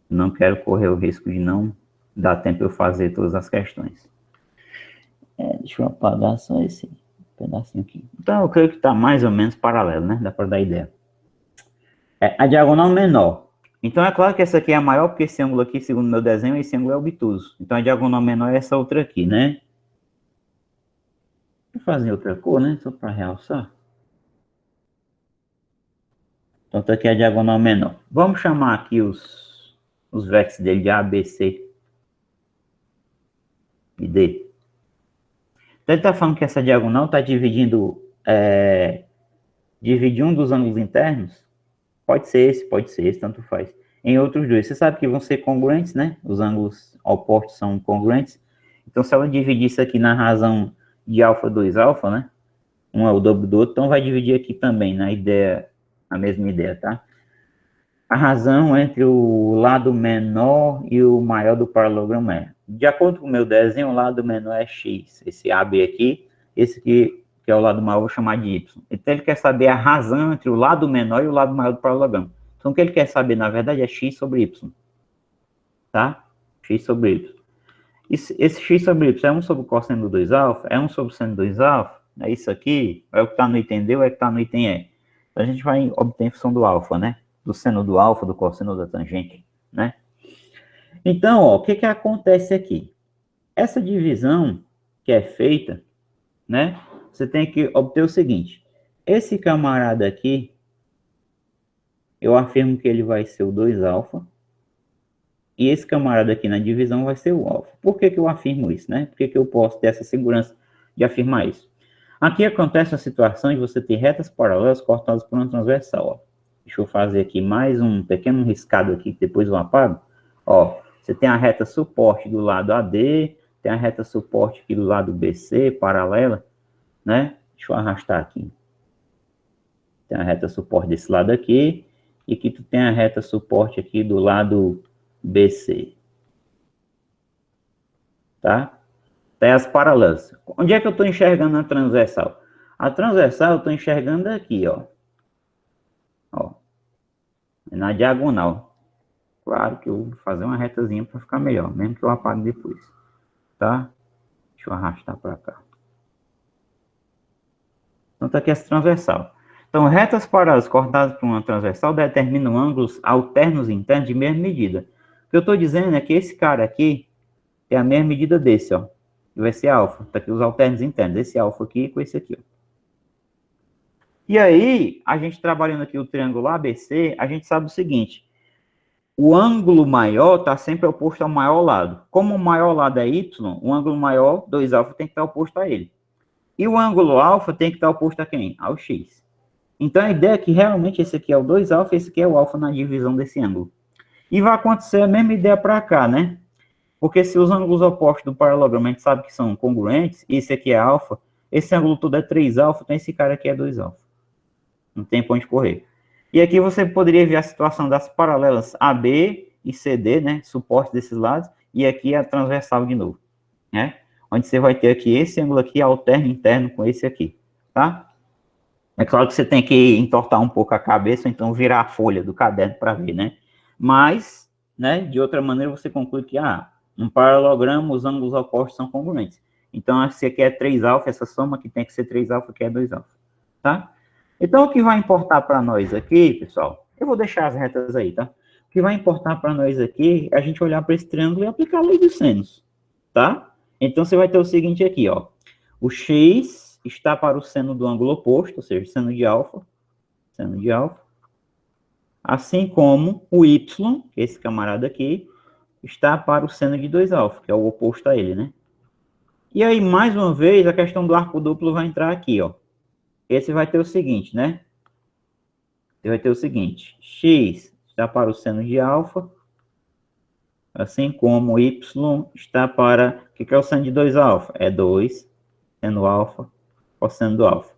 não quero correr o risco de não dar tempo eu fazer todas as questões. Deixa eu apagar só esse pedacinho aqui. Então, eu creio que está mais ou menos paralelo, né? Dá para dar ideia. A diagonal menor. Então, é claro que essa aqui é a maior, porque esse ângulo aqui, segundo o meu desenho, esse ângulo é obtuso. Então, a diagonal menor é essa outra aqui, né? Vou fazer outra cor, né? Só para realçar. Então, tá aqui a diagonal menor. Vamos chamar aqui os vértices dele de A, B, C e D. Então, ele está falando que essa diagonal está dividindo um dos ângulos internos. Pode ser esse, tanto faz. Em outros dois. Você sabe que vão ser congruentes, né? Os ângulos opostos são congruentes. Então, se ela dividir isso aqui na razão de alfa 2 alfa, né? Um é o dobro do outro, então vai dividir aqui também, na ideia, a mesma ideia, tá? A razão entre o lado menor e o maior do paralelogramo é, de acordo com o meu desenho, o lado menor é x, esse AB aqui, esse aqui, que é o lado maior, eu vou chamar de y. Então, ele quer saber a razão entre o lado menor e o lado maior do paralelogramo. Então, o que ele quer saber, na verdade, é x sobre y, tá? X sobre y. Esse x sobre y é 1 sobre cosseno do 2 alfa? É 1 sobre seno 2 alfa? É isso aqui? É o que está no item D ou é o que está no item E? Então, a gente vai obter a função do alfa, né? Do seno do alfa, do cosseno da tangente, né? Então, ó, o que acontece aqui? Essa divisão que é feita, né? Você tem que obter o seguinte. Esse camarada aqui, eu afirmo que ele vai ser o 2 alfa. E esse camarada aqui na divisão vai ser o alfa. Por que eu afirmo isso, né? Por que eu posso ter essa segurança de afirmar isso? Aqui acontece a situação de você ter retas paralelas cortadas por uma transversal, ó. Deixa eu fazer aqui mais um pequeno riscado aqui, que depois eu apago. Ó, você tem a reta suporte do lado AD, tem a reta suporte aqui do lado BC, paralela, né? Deixa eu arrastar aqui. Tem a reta suporte desse lado aqui, e aqui tu tem a reta suporte aqui do lado BC. Tá? Tem as paralelas. Onde é que eu estou enxergando a transversal? A transversal eu estou enxergando aqui, ó. Ó. Na diagonal. Claro que eu vou fazer uma retazinha para ficar melhor, mesmo que eu apague depois. Tá? Deixa eu arrastar para cá. Então, tá aqui essa transversal. Então, retas paralelas cortadas por uma transversal determinam ângulos alternos internos de mesma medida. O que eu estou dizendo é que esse cara aqui tem a mesma medida desse, ó. Vai ser alfa. Tá aqui os alternos internos. Esse alfa aqui com esse aqui, ó. E aí, a gente trabalhando aqui o triângulo ABC, a gente sabe o seguinte, o ângulo maior está sempre oposto ao maior lado. Como o maior lado é y, o ângulo maior, 2α, tem que estar oposto a ele. E o ângulo alfa tem que estar oposto a quem? Ao x. Então, a ideia é que realmente esse aqui é o 2α, esse aqui é o alfa na divisão desse ângulo. E vai acontecer a mesma ideia para cá, né? Porque se os ângulos opostos do paralelogramo a gente sabe que são congruentes, esse aqui é alfa, esse ângulo todo é 3α, então esse cara aqui é 2α. Não tem para onde correr. E aqui você poderia ver a situação das paralelas AB e CD, né? Suporte desses lados, e aqui a transversal de novo, né? Onde você vai ter aqui esse ângulo aqui, alterno interno com esse aqui, tá? É claro que você tem que entortar um pouco a cabeça, então virar a folha do caderno para ver, né? Mas, né, de outra maneira você conclui que, um paralelogramo, os ângulos opostos são congruentes. Então, esse aqui é 3α, essa soma aqui tem que ser 3α, que é 2α, tá? Então, o que vai importar para nós aqui, pessoal, eu vou deixar as retas aí, tá? O que vai importar para nós aqui é a gente olhar para esse triângulo e aplicar a lei dos senos, tá? Então, você vai ter o seguinte aqui, ó. O x está para o seno do ângulo oposto, ou seja, seno de alfa, assim como o y, que é esse camarada aqui, está para o seno de 2α, que é o oposto a ele, né? E aí, mais uma vez, a questão do arco duplo vai entrar aqui, ó. Esse vai ter o seguinte, né? Você vai ter o seguinte, x está para o seno de alfa, assim como y está para... O que é o seno de 2α? É 2, seno alfa, cosseno do alfa.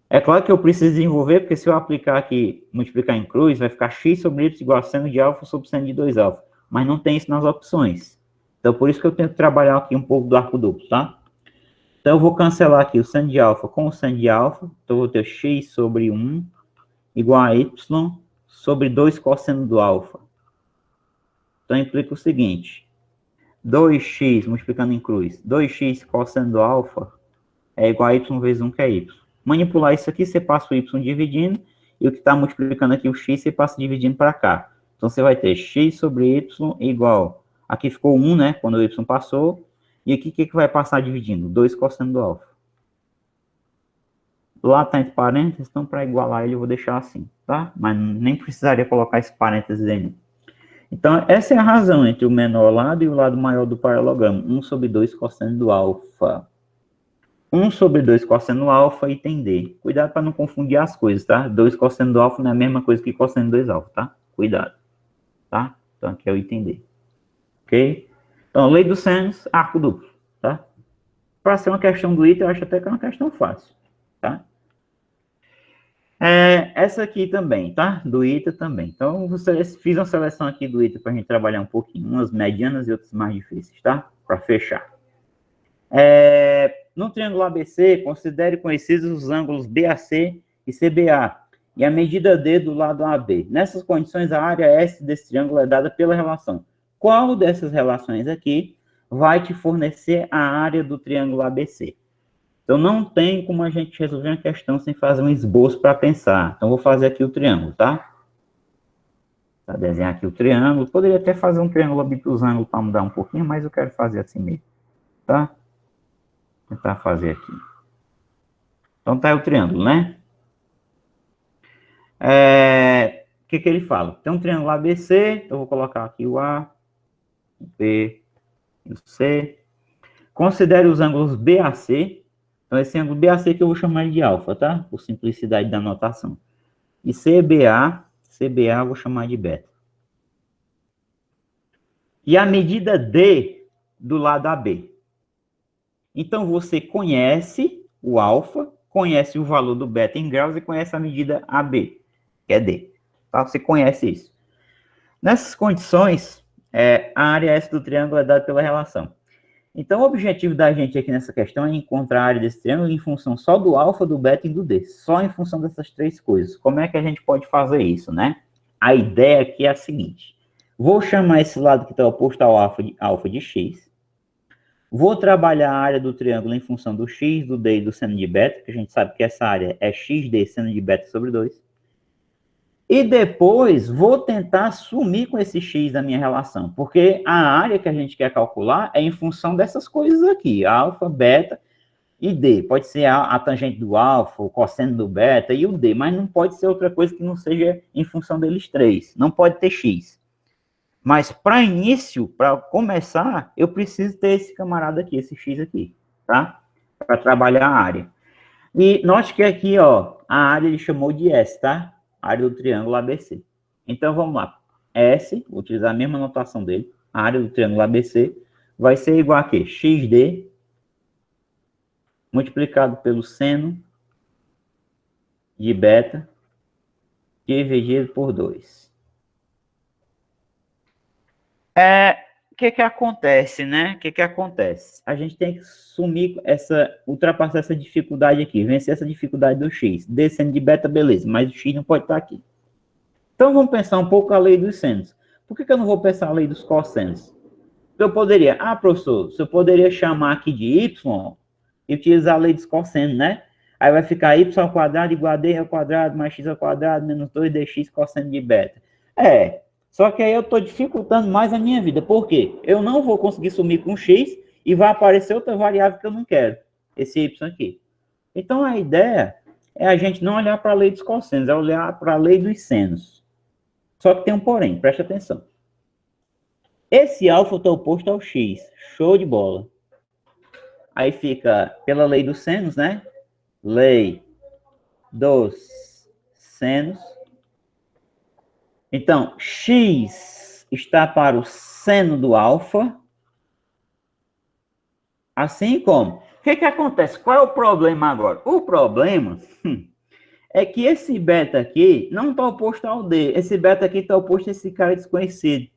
É claro que eu preciso desenvolver, porque se eu aplicar aqui, multiplicar em cruz, vai ficar x sobre y igual a seno de alfa sobre seno de 2α. Mas não tem isso nas opções. Então, por isso que eu tenho que trabalhar aqui um pouco do arco duplo, tá? Então, eu vou cancelar aqui o seno de alfa com o seno de alfa. Então, eu vou ter x sobre 1 igual a y sobre 2 cosseno do alfa. Então, implica o seguinte. 2x multiplicando em cruz. 2x cosseno do alfa é igual a y vezes 1, que é y. Manipular isso aqui, você passa o y dividindo, e o que está multiplicando aqui, o x, você passa dividindo para cá. Então, você vai ter x sobre y igual... Aqui ficou 1, né, quando o y passou. E aqui, o que vai passar dividindo? 2 cosseno do alfa. Lá está entre parênteses, então, para igualar ele, eu vou deixar assim, tá? Mas nem precisaria colocar esse parênteses aí. Então, essa é a razão entre o menor lado e o lado maior do paralelogramo. 1 sobre 2 cosseno do alfa. 1 sobre 2 cosseno do alfa, item D. Cuidado para não confundir as coisas, tá? 2 cosseno do alfa não é a mesma coisa que cosseno 2 alfa, tá? Cuidado, tá? Então, aqui é o item D. Ok? Então, lei dos senos, arco duplo, tá? Para ser uma questão do item, eu acho até que é uma questão fácil, tá? Essa aqui também, tá? Do item também. Então, fiz uma seleção aqui do item para a gente trabalhar um pouquinho. Umas medianas e outras mais difíceis, tá? Para fechar. No triângulo ABC, considere conhecidos os ângulos BAC e CBA e a medida D do lado AB. Nessas condições, a área S desse triângulo é dada pela relação. Qual dessas relações aqui vai te fornecer a área do triângulo ABC? Então, não tem como a gente resolver uma questão sem fazer um esboço para pensar. Então, vou fazer aqui o triângulo, tá? Para desenhar aqui o triângulo. Poderia até fazer um triângulo obtusângulo para mudar um pouquinho, mas eu quero fazer assim mesmo, tá? Vou tentar fazer aqui. Então, tá aí o triângulo, né? O que ele fala? Tem um triângulo ABC, eu vou colocar aqui o A, o B e o C. Considere os ângulos BAC. Então, esse ângulo BAC que eu vou chamar de alfa, tá? Por simplicidade da notação. E CBA eu vou chamar de beta. E a medida D do lado AB. Então, você conhece o alfa, conhece o valor do beta em graus e conhece a medida AB, que é D. Tá? Você conhece isso. Nessas condições, a área S do triângulo é dada pela relação. Então, o objetivo da gente aqui nessa questão é encontrar a área desse triângulo em função só do alfa, do beta e do D. Só em função dessas três coisas. Como é que a gente pode fazer isso, né? A ideia aqui é a seguinte. Vou chamar esse lado que está oposto ao alfa de x. Vou trabalhar a área do triângulo em função do x, do D e do seno de beta, que a gente sabe que essa área é xd seno de beta sobre 2. E depois vou tentar sumir com esse x da minha relação, porque a área que a gente quer calcular é em função dessas coisas aqui, alfa, beta, E D, pode ser a tangente do alfa, o cosseno do beta e o D, mas não pode ser outra coisa que não seja em função deles três. Não pode ter X. Mas para início, para começar, eu preciso ter esse camarada aqui, esse X aqui, tá? Para trabalhar a área. E note que aqui, ó, a área ele chamou de S, tá? A área do triângulo ABC. Então vamos lá. S, vou utilizar a mesma notação dele, a área do triângulo ABC vai ser igual a quê? XD multiplicado pelo seno de beta dividido por 2. O que acontece, né? O que acontece? A gente tem que ultrapassar essa dificuldade aqui, vencer essa dificuldade do x. Descendo de beta, beleza, mas o x não pode estar aqui. Então vamos pensar um pouco a lei dos senos. Por que eu não vou pensar a lei dos cossenos? Eu poderia, professor, eu poderia chamar aqui de y e utilizar a lei dos cossenos, né? Aí vai ficar y ao quadrado igual a d ao quadrado mais x ao quadrado menos 2dx cosseno de beta. Só que aí eu estou dificultando mais a minha vida. Por quê? Eu não vou conseguir sumir com x e vai aparecer outra variável que eu não quero. Esse y aqui. Então, a ideia é a gente não olhar para a lei dos cossenos, é olhar para a lei dos senos. Só que tem um porém, preste atenção. Esse alfa está oposto ao x. Show de bola. Aí fica pela lei dos senos, né? Lei dos senos. Então, x está para o seno do alfa. Assim como. O que acontece? Qual é o problema agora? O problema é que esse beta aqui não está oposto ao D. Esse beta aqui está oposto a esse cara desconhecido,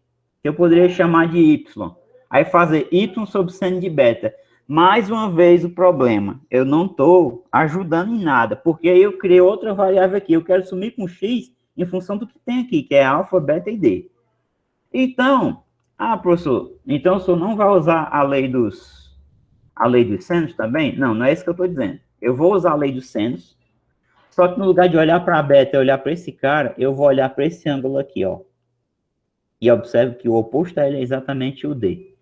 que eu poderia chamar de y. Aí fazer y sobre seno de beta. Mais uma vez o problema. Eu não estou ajudando em nada, porque aí eu criei outra variável aqui. Eu quero sumir com x em função do que tem aqui, que é alfa, beta e d. Então, professor, então o senhor não vai usar a lei dos senos também? Não, não é isso que eu estou dizendo. Eu vou usar a lei dos senos, só que no lugar de olhar para a beta e olhar para esse cara, eu vou olhar para esse ângulo aqui, ó. E observe que o oposto a ele é exatamente o D.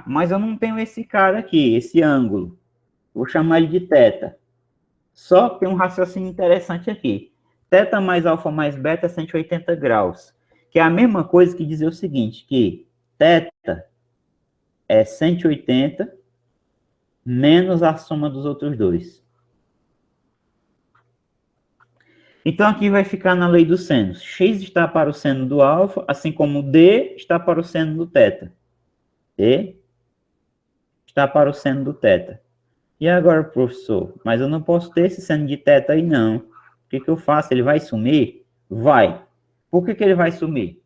Mas eu não tenho esse cara aqui, esse ângulo. Vou chamar ele de θ. Só que tem um raciocínio interessante aqui. Θ mais alfa mais beta é 180 graus. Que é a mesma coisa que dizer o seguinte, que θ é 180 menos a soma dos outros dois. Então, aqui vai ficar na lei dos senos. X está para o seno do alfa, assim como D está para o seno do θ. D está para o seno do θ. E agora, professor, mas eu não posso ter esse seno de θ aí, não. O que eu faço? Ele vai sumir? Vai. Por que ele vai sumir?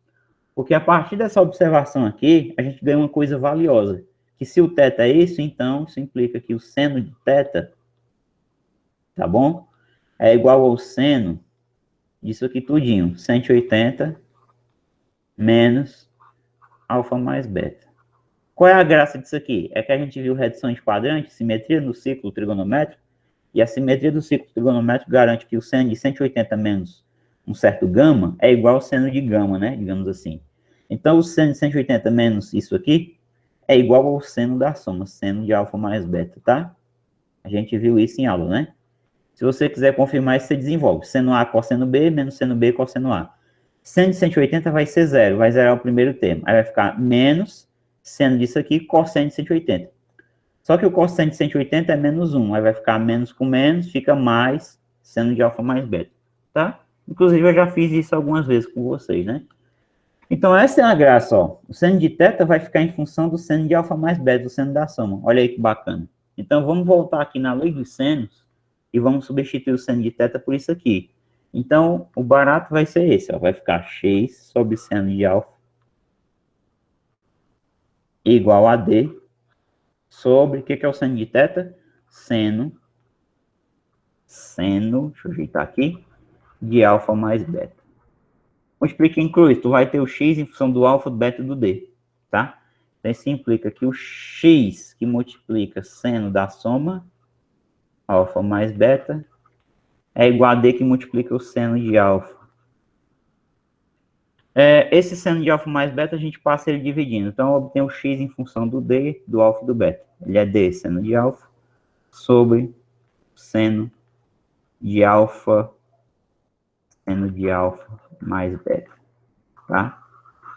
Porque a partir dessa observação aqui, a gente ganha uma coisa valiosa. Que se o θ é isso, então isso implica que o seno de θ, tá bom? É igual ao seno disso aqui tudinho. 180 menos alfa mais beta. Qual é a graça disso aqui? É que a gente viu redução de quadrante, simetria no ciclo trigonométrico, e a simetria do ciclo trigonométrico garante que o seno de 180 menos um certo gama é igual ao seno de gama, né? Digamos assim. Então, o seno de 180 menos isso aqui é igual ao seno da soma, seno de alfa mais beta, tá? A gente viu isso em aula, né? Se você quiser confirmar isso, você desenvolve. Seno A, cosseno B, menos seno B, cosseno A. Seno de 180 vai ser zero, vai zerar o primeiro termo. Aí vai ficar menos seno disso aqui, cosseno de 180. Só que o cosseno de 180 é menos 1. Aí vai ficar menos com menos, fica mais seno de alfa mais beta, tá? Inclusive, eu já fiz isso algumas vezes com vocês, né? Então, essa é a graça, ó. O seno de θ vai ficar em função do seno de alfa mais beta, do seno da soma. Olha aí que bacana. Então, vamos voltar aqui na lei dos senos e vamos substituir o seno de θ por isso aqui. Então, o barato vai ser esse, ó. Vai ficar x sobre seno de alfa igual a d sobre, o que é o seno de θ? Seno, deixa eu ajeitar aqui, de alfa mais beta. Multiplica e inclui, tu vai ter o x em função do alfa, do beta e do d, tá? Então, isso implica que o x que multiplica seno da soma, alfa mais beta, é igual a d que multiplica o seno de alfa. Esse seno de alfa mais beta, a gente passa ele dividindo. Então, eu obtenho o x em função do d, do alfa e do beta. Ele é d, seno de alfa, sobre seno de alfa mais beta, tá?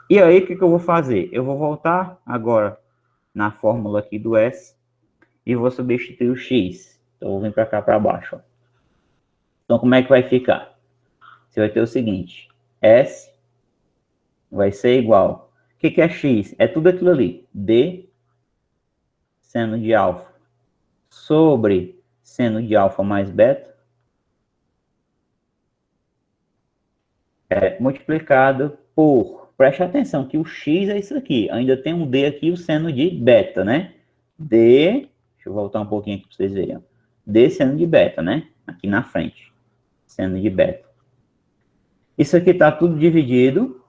E aí, o que eu vou fazer? Eu vou voltar agora na fórmula aqui do S e vou substituir o X. Então, eu vou vir para cá para baixo, ó. Então, como é que vai ficar? Você vai ter o seguinte, S vai ser igual. O que é X? É tudo aquilo ali. D seno de alfa sobre seno de alfa mais beta multiplicado por... Preste atenção que o X é isso aqui. Ainda tem um D aqui, o seno de beta, né? D... Deixa eu voltar um pouquinho aqui para vocês verem. D seno de beta, né? Aqui na frente. Seno de beta. Isso aqui está tudo dividido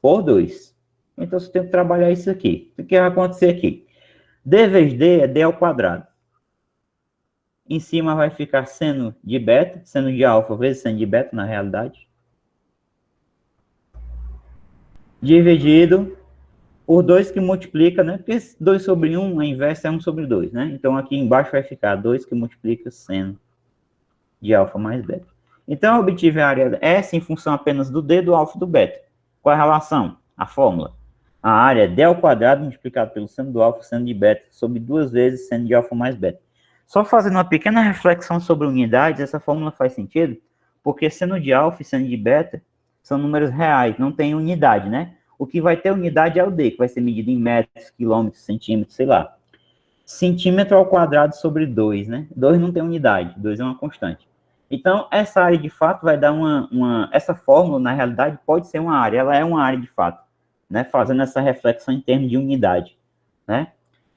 por 2. Então, você tem que trabalhar isso aqui. O que vai acontecer aqui? D vezes D é D ao quadrado. Em cima vai ficar seno de beta, seno de alfa vezes seno de beta, na realidade. Dividido por 2 que multiplica, né? Porque 2 sobre 1, a inversa é 1 sobre 2, né? Então, aqui embaixo vai ficar 2 que multiplica seno de alfa mais beta. Então, eu obtive a área S em função apenas do D, do alfa e do beta. Qual é a relação? A fórmula. A área é D ao quadrado multiplicado pelo seno do alfa, seno de beta, sobre 2 vezes seno de alfa mais beta. Só fazendo uma pequena reflexão sobre unidades, essa fórmula faz sentido, porque seno de alfa e seno de beta são números reais, não tem unidade, né? O que vai ter unidade é o D, que vai ser medido em metros, quilômetros, centímetros, sei lá. Centímetro ao quadrado sobre 2, né? 2 não tem unidade, 2 é uma constante. Então, essa área de fato vai dar essa fórmula, na realidade, pode ser uma área, ela é uma área de fato, né? Fazendo essa reflexão em termos de unidade, né?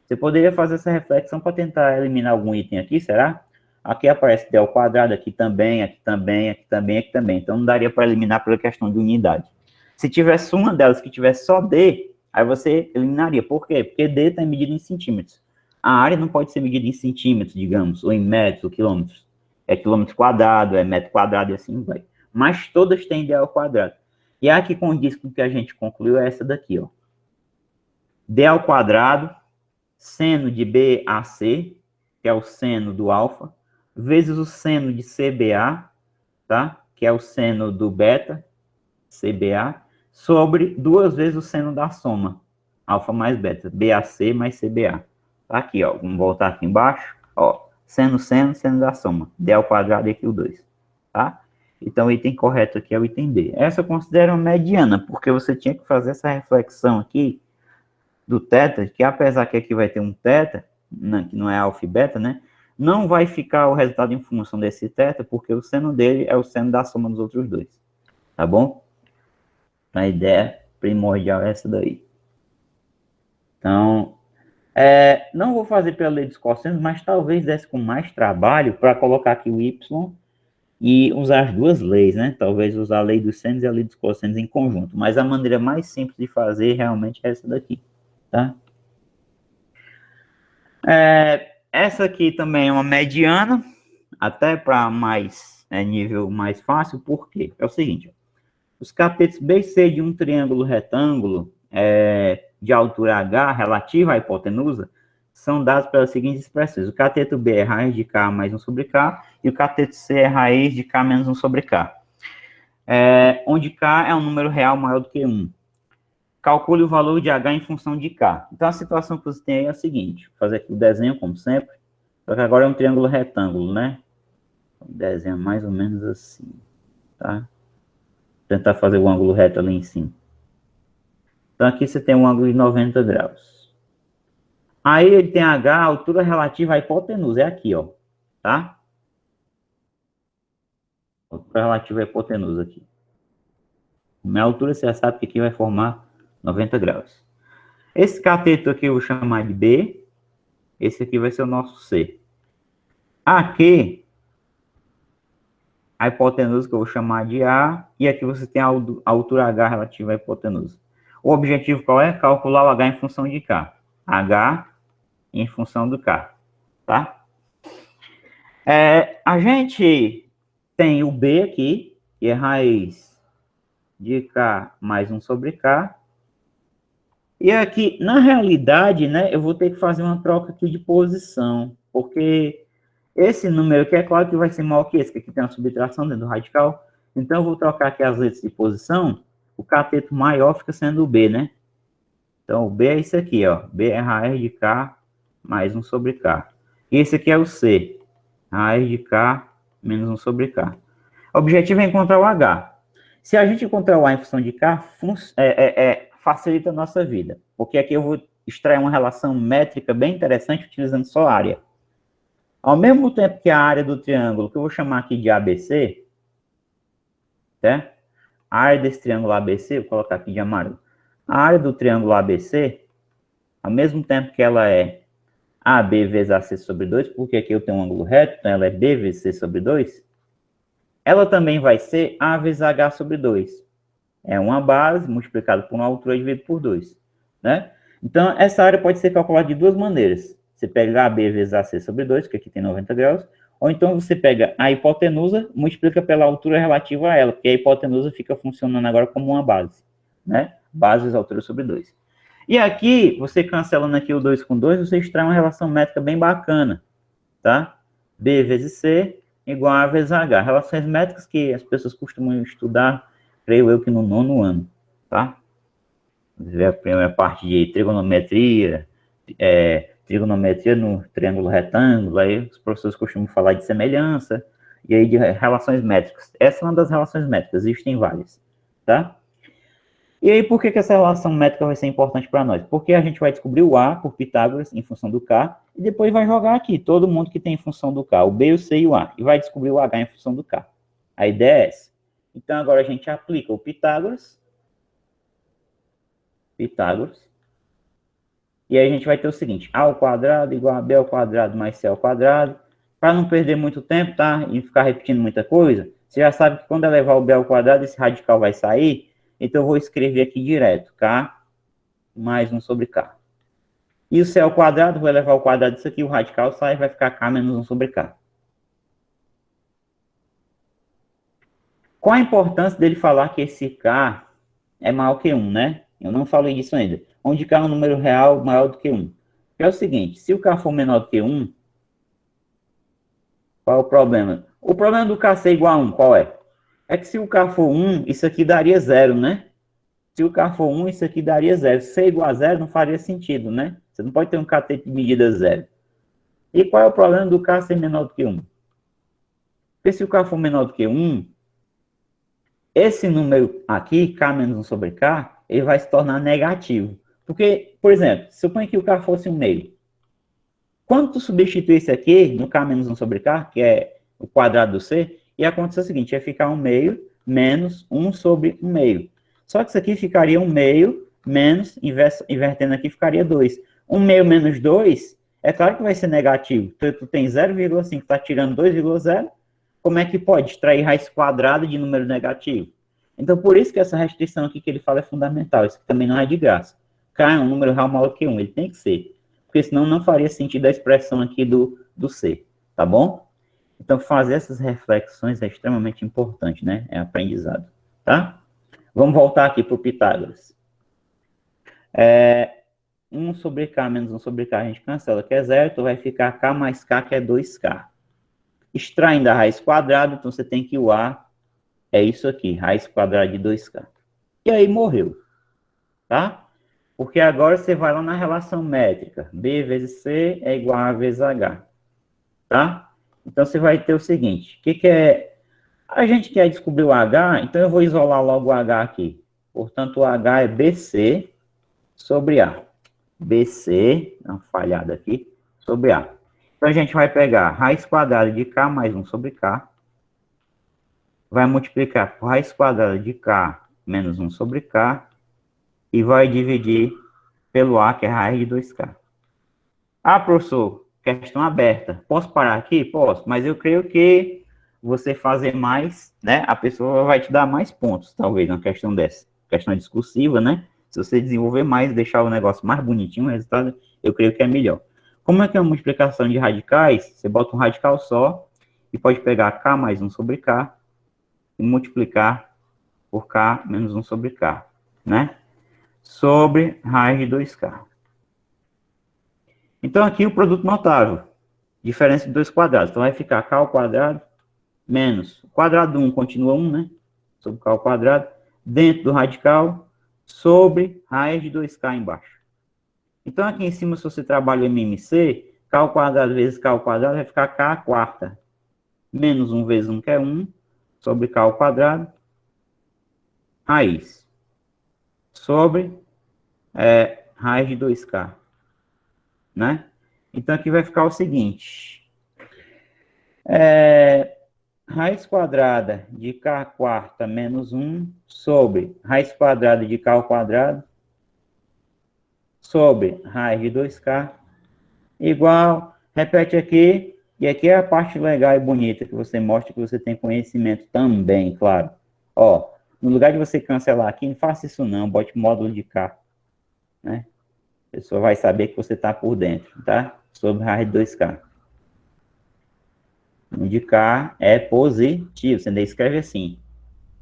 Você poderia fazer essa reflexão para tentar eliminar algum item aqui, será? Aqui aparece D ao quadrado, aqui também, aqui também, aqui também, aqui também. Então, não daria para eliminar pela questão de unidade. Se tivesse uma delas que tivesse só D, aí você eliminaria. Por quê? Porque D está medido em centímetros. A área não pode ser medida em centímetros, digamos, ou em metros, ou quilômetros. É quilômetro quadrado, é metro quadrado e assim vai. Mas todas têm D ao quadrado. E a que condiz com o que a gente concluiu é essa daqui, ó. D ao quadrado, seno de BAC, que é o seno do alfa, vezes o seno de CBA, tá? Que é o seno do beta, CBA, sobre 2 vezes o seno da soma, alfa mais beta, BAC mais CBA. Tá aqui, ó, vamos voltar aqui embaixo, ó, seno da soma, D ao quadrado e aqui o 2, tá? Então, o item correto aqui é o item D. Essa eu considero uma mediana, porque você tinha que fazer essa reflexão aqui do θ, que apesar que aqui vai ter um θ, que não é alfa e beta, né? Não vai ficar o resultado em função desse θ, porque o seno dele é o seno da soma dos outros dois, tá bom? A ideia primordial é essa daí. Então, não vou fazer pela lei dos cossenos, mas talvez desse com mais trabalho para colocar aqui o y e usar as duas leis, né? Talvez usar a lei dos senos e a lei dos cossenos em conjunto. Mas a maneira mais simples de fazer realmente é essa daqui, tá? Essa aqui também é uma mediana, até para nível mais fácil, por quê? É o seguinte, os catetos B e C de um triângulo retângulo de altura H relativa à hipotenusa são dados pelas seguintes expressões. O cateto B é raiz de K mais 1 sobre K, e o cateto C é raiz de K menos 1 sobre K. Onde K é um número real maior do que 1. Calcule o valor de H em função de K. Então, a situação que você tem aí é a seguinte. Vou fazer aqui o desenho, como sempre. Só que agora é um triângulo retângulo, né? Vou desenhar mais ou menos assim, tá? Vou tentar fazer o ângulo reto ali em cima. Então, aqui você tem um ângulo de 90 graus. Aí, ele tem H, a altura relativa à hipotenusa. É aqui, ó. Tá? Altura relativa à hipotenusa aqui. Minha altura, você já sabe que aqui vai formar 90 graus. Esse cateto aqui eu vou chamar de B. Esse aqui vai ser o nosso C. Aqui, a hipotenusa que eu vou chamar de A. E aqui você tem a altura H relativa à hipotenusa. O objetivo qual é? Calcular o H em função de K. H em função do K. Tá? A gente tem o B aqui, que é raiz de K mais 1 sobre K. E aqui, na realidade, né, eu vou ter que fazer uma troca aqui de posição, porque Esse número aqui é claro que vai ser maior que esse, que aqui tem uma subtração dentro do radical. Então, eu vou trocar aqui as letras de posição. O cateto maior fica sendo o B, né? Então, o B é isso aqui, ó. B é raiz de K mais 1 sobre K. E esse aqui é o C. Raiz de K menos 1 sobre K. O objetivo é encontrar o H. Se a gente encontrar o A em função de K, facilita a nossa vida. Porque aqui eu vou extrair uma relação métrica bem interessante utilizando só área. Ao mesmo tempo que a área do triângulo, que eu vou chamar aqui de ABC, tá? A área desse triângulo ABC, vou colocar aqui de amarelo. A área do triângulo ABC, ao mesmo tempo que ela é AB vezes AC sobre 2, porque aqui eu tenho um ângulo reto, então ela é B vezes C sobre 2, ela também vai ser A vezes H sobre 2. É uma base multiplicada por uma altura dividido por 2, né? Então, essa área pode ser calculada de duas maneiras. Você pega AB vezes AC sobre 2, que aqui tem 90 graus, ou então você pega a hipotenusa, multiplica pela altura relativa a ela, porque a hipotenusa fica funcionando agora como uma base, né? Base vezes altura sobre 2. E aqui, você cancelando aqui o 2 com 2, você extrai uma relação métrica bem bacana, tá? B vezes C igual a vezes H. Relações métricas que as pessoas costumam estudar, creio eu que no 9º ano, tá? A primeira parte de trigonometria, trigonometria no triângulo retângulo, aí os professores costumam falar de semelhança, e aí de relações métricas. Essa é uma das relações métricas, existem várias, tá? E aí, por que essa relação métrica vai ser importante para nós? Porque a gente vai descobrir o A por Pitágoras em função do K, e depois vai jogar aqui todo mundo que tem em função do K, o B, o C e o A, e vai descobrir o H em função do K. A ideia é essa. Então, agora a gente aplica o Pitágoras, e aí a gente vai ter o seguinte, A ao quadrado igual a B ao quadrado mais C ao quadrado. Para não perder muito tempo, tá? E ficar repetindo muita coisa, você já sabe que quando eu levar o B ao quadrado, esse radical vai sair. Então, eu vou escrever aqui direto, K mais 1 sobre K. E o C ao quadrado, vou elevar ao quadrado disso aqui, o radical sai, vai ficar K menos 1 sobre K. Qual a importância dele falar que esse K é maior que 1, né? Eu não falei disso ainda. Onde K é um número real maior do que 1. É o seguinte, se o K for menor do que 1, qual é o problema? O problema do K ser igual a 1, qual é? É que se o K for 1, isso aqui daria 0, né? Se o K for 1, isso aqui daria 0. Se ser igual a 0, não faria sentido, né? Você não pode ter um cateto de medida 0. E qual é o problema do K ser menor do que 1? Porque se o K for menor do que 1, esse número aqui, K menos 1 sobre K, ele vai se tornar negativo. Porque, por exemplo, suponha que o K fosse 1 meio. Quando tu substituir esse aqui, no K menos 1 sobre K, que é o quadrado do C, ia acontecer o seguinte, ia ficar 1 meio menos 1 sobre 1 meio. Só que isso aqui ficaria 1 meio menos, invertendo aqui, ficaria 2. 1 meio menos 2, é claro que vai ser negativo. Então, tu tem 0,5, está tirando 2,0. Como é que pode extrair raiz quadrada de número negativo? Então, por isso que essa restrição aqui que ele fala é fundamental. Isso aqui também não é de graça. K é um número real maior que 1, ele tem que ser. Porque senão não faria sentido a expressão aqui do C, tá bom? Então, fazer essas reflexões é extremamente importante, né? É aprendizado, tá? Vamos voltar aqui para o Pitágoras. 1 sobre K menos 1 sobre K a gente cancela, que é 0, então vai ficar K mais K, que é 2K. Extraindo a raiz quadrada, então você tem que o A é isso aqui, raiz quadrada de 2K. E aí morreu, tá? Porque agora você vai lá na relação métrica. B vezes C é igual a vezes H, tá? Então você vai ter o seguinte, o que é... A gente quer descobrir o H, então eu vou isolar logo o H aqui. Portanto, o H é BC sobre A. BC, uma falhada aqui, sobre A. Então, a gente vai pegar raiz quadrada de K mais 1 sobre K. Vai multiplicar por raiz quadrada de K menos 1 sobre K. E vai dividir pelo A, que é raiz de 2K. Ah, professor, questão aberta. Posso parar aqui? Posso, mas eu creio que você fazer mais, né? A pessoa vai te dar mais pontos, talvez, na questão dessa. Questão discursiva, né? Se você desenvolver mais, deixar o negócio mais bonitinho, o resultado, eu creio que é melhor. Como é que é uma multiplicação de radicais? Você bota um radical só e pode pegar K mais 1 sobre K e multiplicar por K menos 1 sobre K, né? Sobre raiz de 2K. Então, aqui o produto notável. Diferença de dois quadrados. Então vai ficar k ao quadrado menos o quadrado de 1 continua 1, né? Sobre k ao quadrado, dentro do radical, sobre raiz de 2k embaixo. Então aqui em cima, se você trabalha o MMC, k ao quadrado vezes k ao quadrado vai ficar k à quarta. Menos 1 vezes 1, que é 1, sobre k ao quadrado, raiz. Sobre raiz de 2k. Né? Então aqui vai ficar o seguinte. Raiz quadrada de k quarta menos 1 sobre raiz quadrada de k ao quadrado sobre raiz de 2k igual, repete aqui, e aqui é a parte legal e bonita que você mostra que você tem conhecimento também, claro. Ó, no lugar de você cancelar aqui, não faça isso não, bote módulo de k, né? A pessoa vai saber que você está por dentro, tá? Sobre raiz de 2k. O de k é positivo, você ainda escreve assim,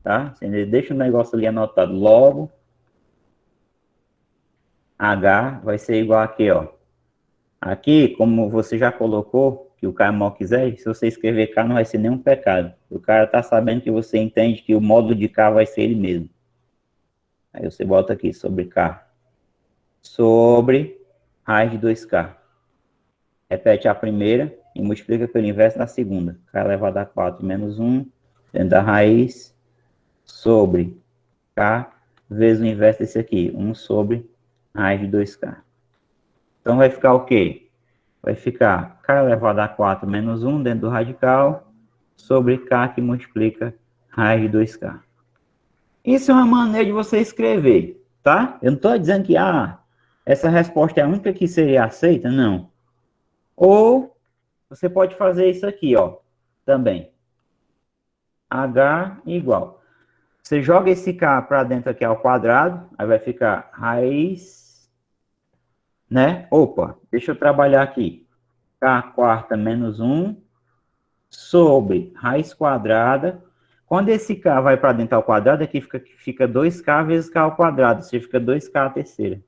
tá? Você ainda deixa o negócio ali anotado logo. H vai ser igual aqui, ó. Aqui, como você já colocou, que o K é maior que zero, se você escrever K não vai ser nenhum pecado. O cara tá sabendo que você entende que o módulo de K vai ser ele mesmo. Aí você bota aqui sobre K. Sobre raiz de 2K. Repete a primeira e multiplica pelo inverso da segunda. K elevado a 4 menos 1, dentro da raiz, sobre K, vezes o inverso desse aqui, 1 sobre raiz de 2K. Então vai ficar o quê? Vai ficar k elevado a 4 menos 1 dentro do radical, sobre k que multiplica raiz de 2k. Isso é uma maneira de você escrever, tá? Eu não estou dizendo que essa resposta é a única que seria aceita, não. Ou você pode fazer isso aqui, ó, também. H igual. Você joga esse k para dentro aqui ao quadrado, aí vai ficar raiz, né? Opa, deixa eu trabalhar aqui. K quarta menos 1 sobre raiz quadrada. Quando esse k vai para dentro ao quadrado, aqui fica 2k vezes k ao quadrado. Você fica 2k à terceira.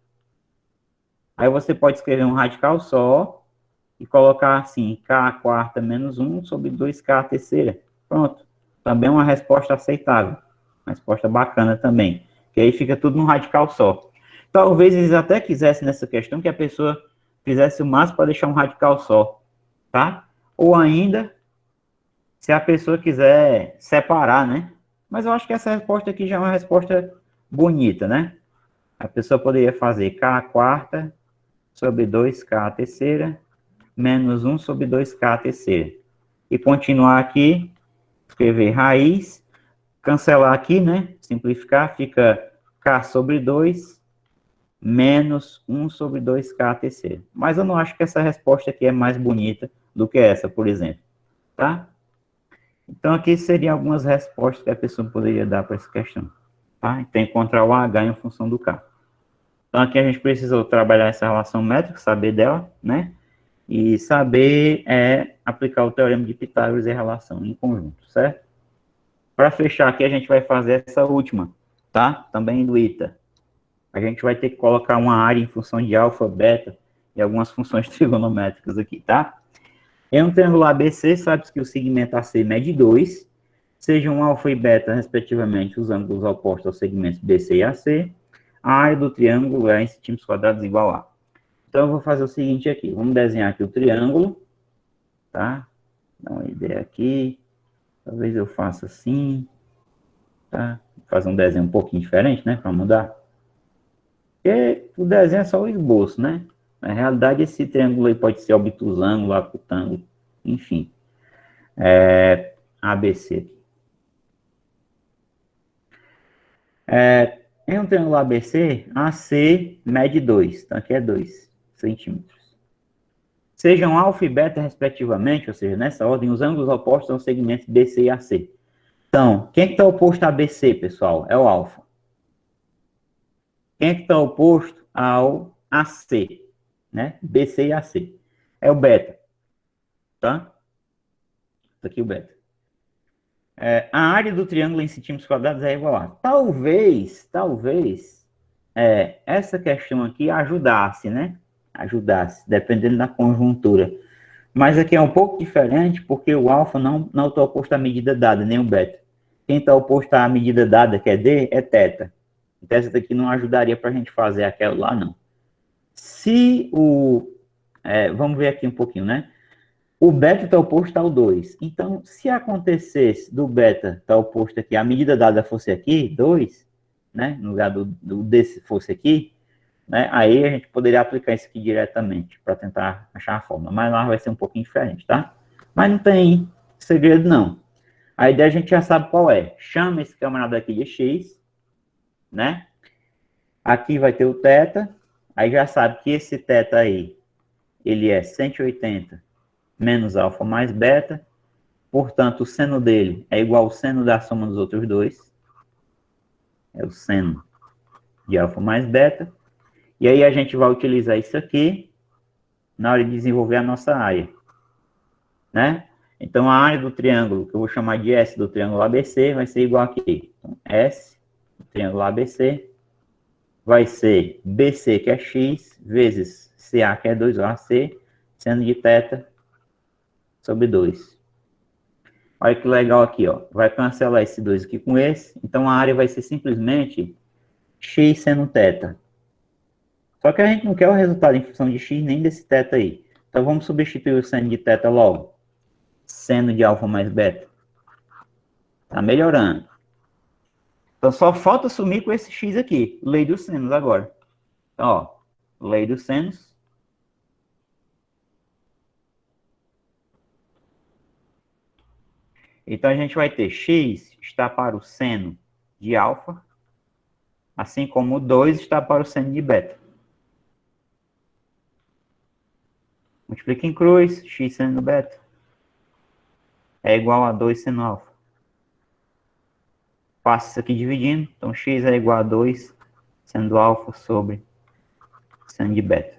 Aí você pode escrever um radical só e colocar assim, k quarta menos 1 sobre 2k à terceira. Pronto. Também uma resposta aceitável. Uma resposta bacana também. Que aí fica tudo num radical só. Talvez eles até quisessem nessa questão que a pessoa fizesse o máximo para deixar um radical só. Tá? Ou ainda, se a pessoa quiser separar, né? Mas eu acho que essa resposta aqui já é uma resposta bonita, né? A pessoa poderia fazer k quarta sobre 2k terceira menos 1 sobre 2k terceira. E continuar aqui, escrever raiz, cancelar aqui, né? Simplificar, fica k sobre 2 menos 1 sobre 2k terceira. Mas eu não acho que essa resposta aqui é mais bonita do que essa, por exemplo. Tá? Então, aqui seriam algumas respostas que a pessoa poderia dar para essa questão. Tá? Então, encontrar o H em função do K. Então, aqui a gente precisou trabalhar essa relação métrica, saber dela, né? E saber aplicar o teorema de Pitágoras e a relação em conjunto, certo? Para fechar aqui, a gente vai fazer essa última, tá? Também do ITA. A gente vai ter que colocar uma área em função de alfa, beta e algumas funções trigonométricas aqui, tá? Em um triângulo ABC, sabe-se que o segmento AC mede 2, sejam alfa e beta, respectivamente, os ângulos opostos aos segmentos BC e AC. A área do triângulo é em centímetros quadrados igual a. Então, eu vou fazer o seguinte aqui. Vamos desenhar aqui o triângulo, tá? Dá uma ideia aqui. Talvez eu faça assim, tá? Vou fazer um desenho um pouquinho diferente, né? Para mudar. Porque o desenho é só o esboço, né? Na realidade, esse triângulo aí pode ser obtusângulo, acutângulo, enfim. ABC. Em um triângulo ABC, AC mede 2, então aqui é 2 centímetros. Sejam alfa e beta, respectivamente, ou seja, nessa ordem, os ângulos opostos aos segmentos BC e AC. Então, quem é que está oposto a BC, pessoal? É o alfa. Quem é que está oposto ao AC? Né? BC e AC. É o beta. Tá? Aqui o beta. A área do triângulo em centímetros quadrados é igual a. Talvez, essa questão aqui ajudasse, né? Ajudasse, dependendo da conjuntura. Mas aqui é um pouco diferente, porque o alfa não está oposto à medida dada, nem o beta. Quem está oposto à medida dada, que é D, é teta. Então, essa daqui não ajudaria para a gente fazer aquela lá, não. Se o... vamos ver aqui um pouquinho, né? O beta está oposto ao 2. Então, se acontecesse do beta estar oposto aqui, a medida dada fosse aqui, 2, né? No lugar do desse fosse aqui, né? Aí a gente poderia aplicar isso aqui diretamente para tentar achar a fórmula. Mas lá vai ser um pouquinho diferente, tá? Mas não tem segredo, não. A ideia a gente já sabe qual é. Chama esse camarada aqui de x, né? Aqui vai ter o θ. Aí já sabe que esse θ aí, ele é 180 menos alfa mais beta. Portanto, o seno dele é igual ao seno da soma dos outros dois. É o seno de alfa mais beta. E aí a gente vai utilizar isso aqui na hora de desenvolver a nossa área, né? Então, a área do triângulo, que eu vou chamar de S do triângulo ABC, vai ser igual aqui. Então, S do triângulo ABC vai ser BC, que é X, vezes CA, que é 2AC, seno de θ sobre 2. Olha que legal aqui, ó. Vai cancelar esse 2 aqui com esse. Então, a área vai ser simplesmente X seno θ. Só que a gente não quer o resultado em função de X nem desse θ aí. Então, vamos substituir o seno de θ logo. Seno de alfa mais beta. Tá melhorando. Então, só falta sumir com esse X aqui. Lei dos senos agora. Então, ó. Lei dos senos. Então, a gente vai ter X está para o seno de alfa, assim como o 2 está para o seno de beta. Multiplica em cruz, X seno beta é igual a 2 seno alfa. Passa isso aqui dividindo, então X é igual a 2 seno alfa sobre seno de beta.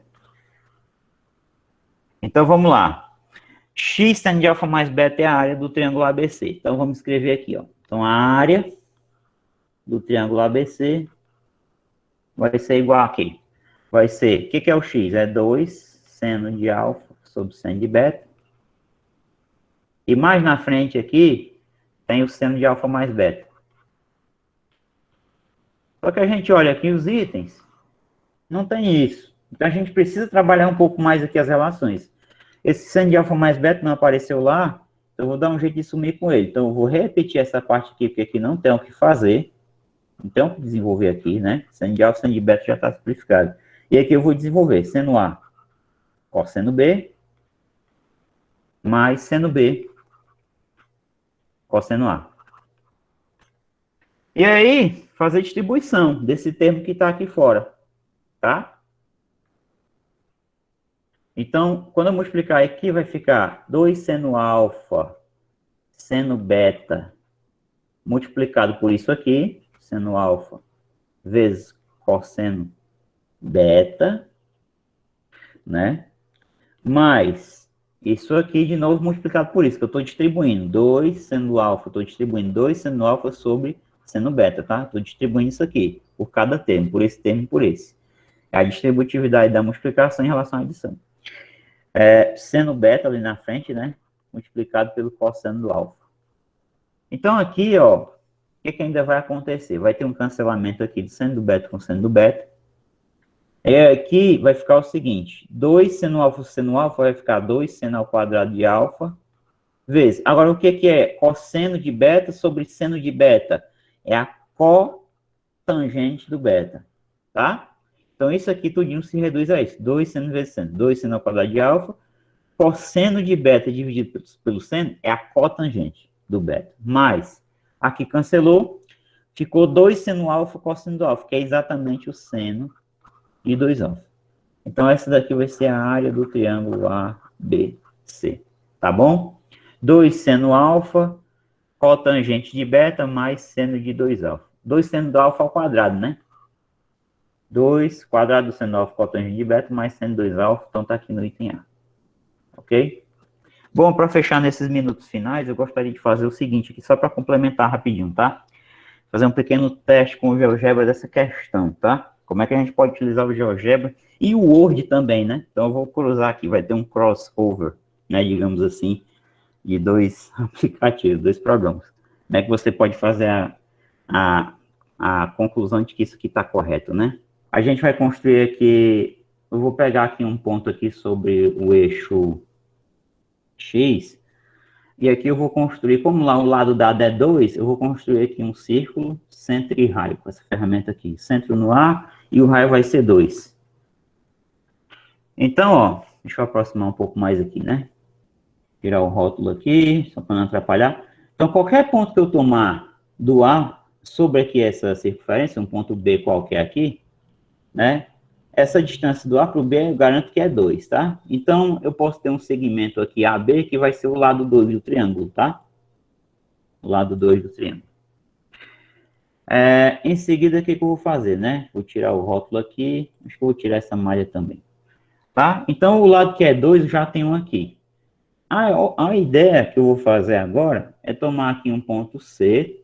Então, vamos lá. X seno de alfa mais beta é a área do triângulo ABC. Então, vamos escrever aqui, ó. Então, a área do triângulo ABC vai ser igual a quê? Vai ser, o que é o X? É 2 seno de alfa sobre seno de beta. E mais na frente aqui, tem o seno de alfa mais beta. Só que a gente olha aqui os itens, não tem isso. Então, a gente precisa trabalhar um pouco mais aqui as relações. Esse seno de alfa mais beta não apareceu lá, eu vou dar um jeito de sumir com ele. Então, eu vou repetir essa parte aqui, porque aqui não tem o que fazer. Não tem o que desenvolver aqui, né? Seno de alfa, seno de beta já está simplificado. E aqui eu vou desenvolver seno A, cosseno B, mais seno B, cosseno A. E aí, fazer distribuição desse termo que está aqui fora, tá? Então, quando eu multiplicar aqui, vai ficar 2 seno alfa, seno beta, multiplicado por isso aqui, seno alfa, vezes cosseno beta, né? Mais isso aqui, de novo, multiplicado por isso, que eu estou distribuindo 2 seno alfa, estou distribuindo 2 seno alfa sobre seno beta, tá? Estou distribuindo isso aqui, por cada termo, por esse termo e por esse. É a distributividade da multiplicação em relação à adição. Seno beta ali na frente, né? Multiplicado pelo cosseno do alfa. Então, aqui, ó, o que ainda vai acontecer? Vai ter um cancelamento aqui de seno do beta com seno do beta. Aqui vai ficar o seguinte, 2 seno alfa vai ficar 2 seno ao quadrado de alfa, vezes. Agora, o que é cosseno de beta sobre seno de beta? É a cotangente do beta, tá? Então, isso aqui tudinho se reduz a isso. 2 seno vezes seno. 2 seno ao quadrado de alfa. Cosseno de beta dividido pelo seno é a cotangente do beta. Mais, aqui cancelou. Ficou 2 seno alfa cosseno do alfa, que é exatamente o seno de 2 alfa. Então, essa daqui vai ser a área do triângulo ABC. Tá bom? 2 seno alfa, cotangente de beta, mais seno de 2 alfa. 2 seno do alfa ao quadrado, né? 2 quadrado do seno alfa cotangente de beta mais seno 2 alfa, então tá aqui no item A. Ok? Bom, para fechar nesses minutos finais, eu gostaria de fazer o seguinte aqui, só para complementar rapidinho, tá? Fazer um pequeno teste com o GeoGebra dessa questão, tá? Como é que a gente pode utilizar o GeoGebra e o Word também, né? Então eu vou cruzar aqui, vai ter um crossover né, digamos assim, de dois aplicativos, dois programas. Como é que você pode fazer a conclusão de que isso aqui está correto, né? A gente vai construir aqui, eu vou pegar aqui um ponto aqui sobre o eixo X, e aqui eu vou construir, como lá o lado dado é 2, eu vou construir aqui um círculo, centro e raio, com essa ferramenta aqui. Centro no A e o raio vai ser 2. Então, ó, deixa eu aproximar um pouco mais aqui, né? Tirar o rótulo aqui, só para não atrapalhar. Então, qualquer ponto que eu tomar do A sobre aqui essa circunferência, um ponto B qualquer aqui, né? Essa distância do A para o B, eu garanto que é 2, tá? Então, eu posso ter um segmento aqui AB, que vai ser o lado 2 do triângulo, tá? O lado 2 do triângulo. Em seguida, o que eu vou fazer, né? Vou tirar o rótulo aqui, acho que eu vou tirar essa malha também. Tá? Então, o lado que é 2, eu já tenho um aqui. A ideia que eu vou fazer agora é tomar aqui um ponto C,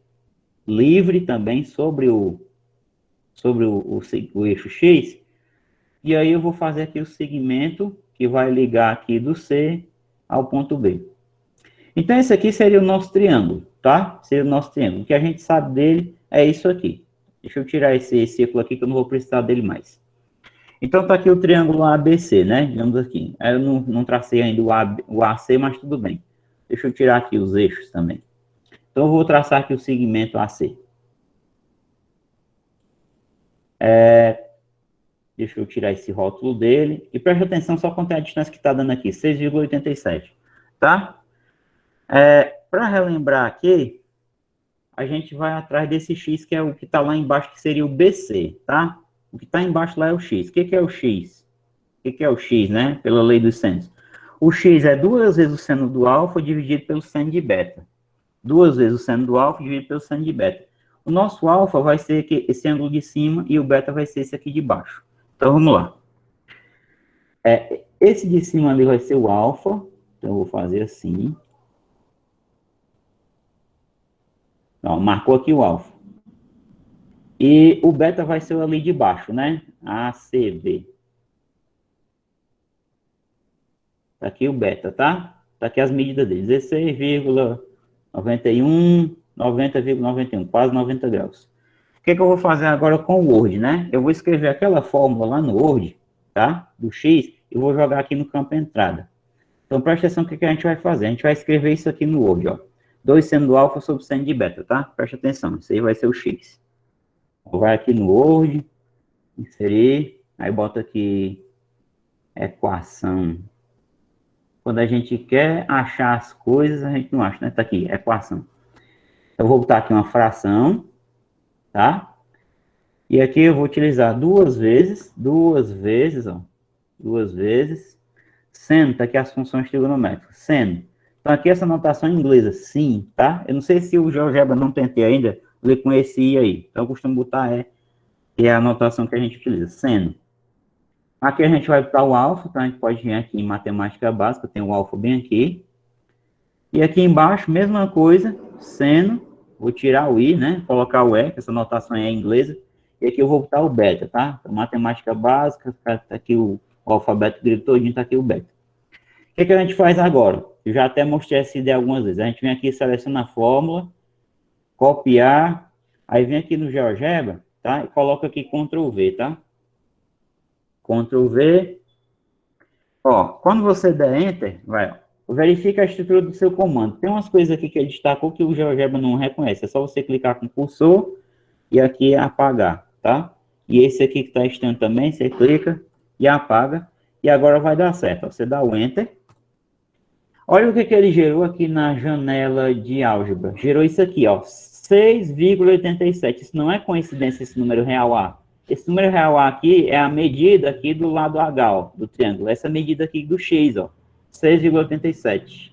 livre também sobre o eixo X, e aí eu vou fazer aqui o segmento que vai ligar aqui do C ao ponto B. Então, esse aqui seria o nosso triângulo, tá? Seria o nosso triângulo. O que a gente sabe dele é isso aqui. Deixa eu tirar esse círculo aqui que eu não vou precisar dele mais. Então, tá aqui o triângulo ABC, né? Digamos aqui. Eu não tracei ainda o AC, mas tudo bem. Deixa eu tirar aqui os eixos também. Então, eu vou traçar aqui o segmento AC. Deixa eu tirar esse rótulo dele. E preste atenção só quanto é a distância que está dando aqui. 6,87. Tá? Para relembrar aqui, a gente vai atrás desse X, que é o que está lá embaixo, que seria o BC, tá? O que está embaixo lá é o X. O que é o X? O que é o X, né? Pela lei dos senos. O X é 2 vezes o seno do alfa dividido pelo seno de beta. 2 vezes o seno do alfa dividido pelo seno de beta. O nosso alfa vai ser aqui, esse ângulo de cima e o beta vai ser esse aqui de baixo. Então, vamos lá. Esse de cima ali vai ser o alfa. Então, eu vou fazer assim. Então, marcou aqui o alfa. E o beta vai ser ali de baixo, né? ACB. Tá aqui o beta, tá? Tá aqui as medidas dele. 16,91, 90,91, quase 90 graus. O que eu vou fazer agora com o Word, né? Eu vou escrever aquela fórmula lá no Word, tá? Do X, e vou jogar aqui no campo entrada. Então, presta atenção no que a gente vai fazer. A gente vai escrever isso aqui no Word, ó. 2 seno do alfa sobre seno de beta, tá? Presta atenção, isso aí vai ser o X. Vai aqui no Word, inserir, aí bota aqui equação. Quando a gente quer achar as coisas, a gente não acha, né? Tá aqui, equação. Eu vou botar aqui uma fração, tá? E aqui eu vou utilizar duas vezes, ó. Duas vezes. Seno, tá aqui as funções trigonométricas. Seno. Então aqui essa notação em inglesa, sim, tá? Eu não sei se o GeoGebra não tentei ainda ler com esse I aí. Então eu costumo botar que é a notação que a gente utiliza, seno. Aqui a gente vai para o alfa, tá? A gente pode vir aqui em matemática básica, tem o alfa bem aqui. E aqui embaixo, mesma coisa, seno, vou tirar o I, né? Colocar o E, que essa notação é inglesa. E aqui eu vou botar o beta, tá? Então, matemática básica, tá aqui o alfabeto grego todinho, tá aqui o beta. O que a gente faz agora? Eu já até mostrei essa ideia algumas vezes. A gente vem aqui, seleciona a fórmula, copiar, aí vem aqui no GeoGebra, tá? E coloca aqui Ctrl V, tá? Ctrl V. Ó, quando você der Enter, verifica a estrutura do seu comando. Tem umas coisas aqui que ele destacou que o GeoGebra não reconhece. É só você clicar com o cursor e aqui apagar, tá? E esse aqui que está estando também, você clica e apaga. E agora vai dar certo. Ó, você dá o Enter. Olha o que ele gerou aqui na janela de álgebra. Gerou isso aqui, ó, 6,87. Isso não é coincidência, esse número real A. Esse número real A aqui é a medida aqui do lado H, ó, do triângulo. Essa medida aqui do X, ó, 6,87.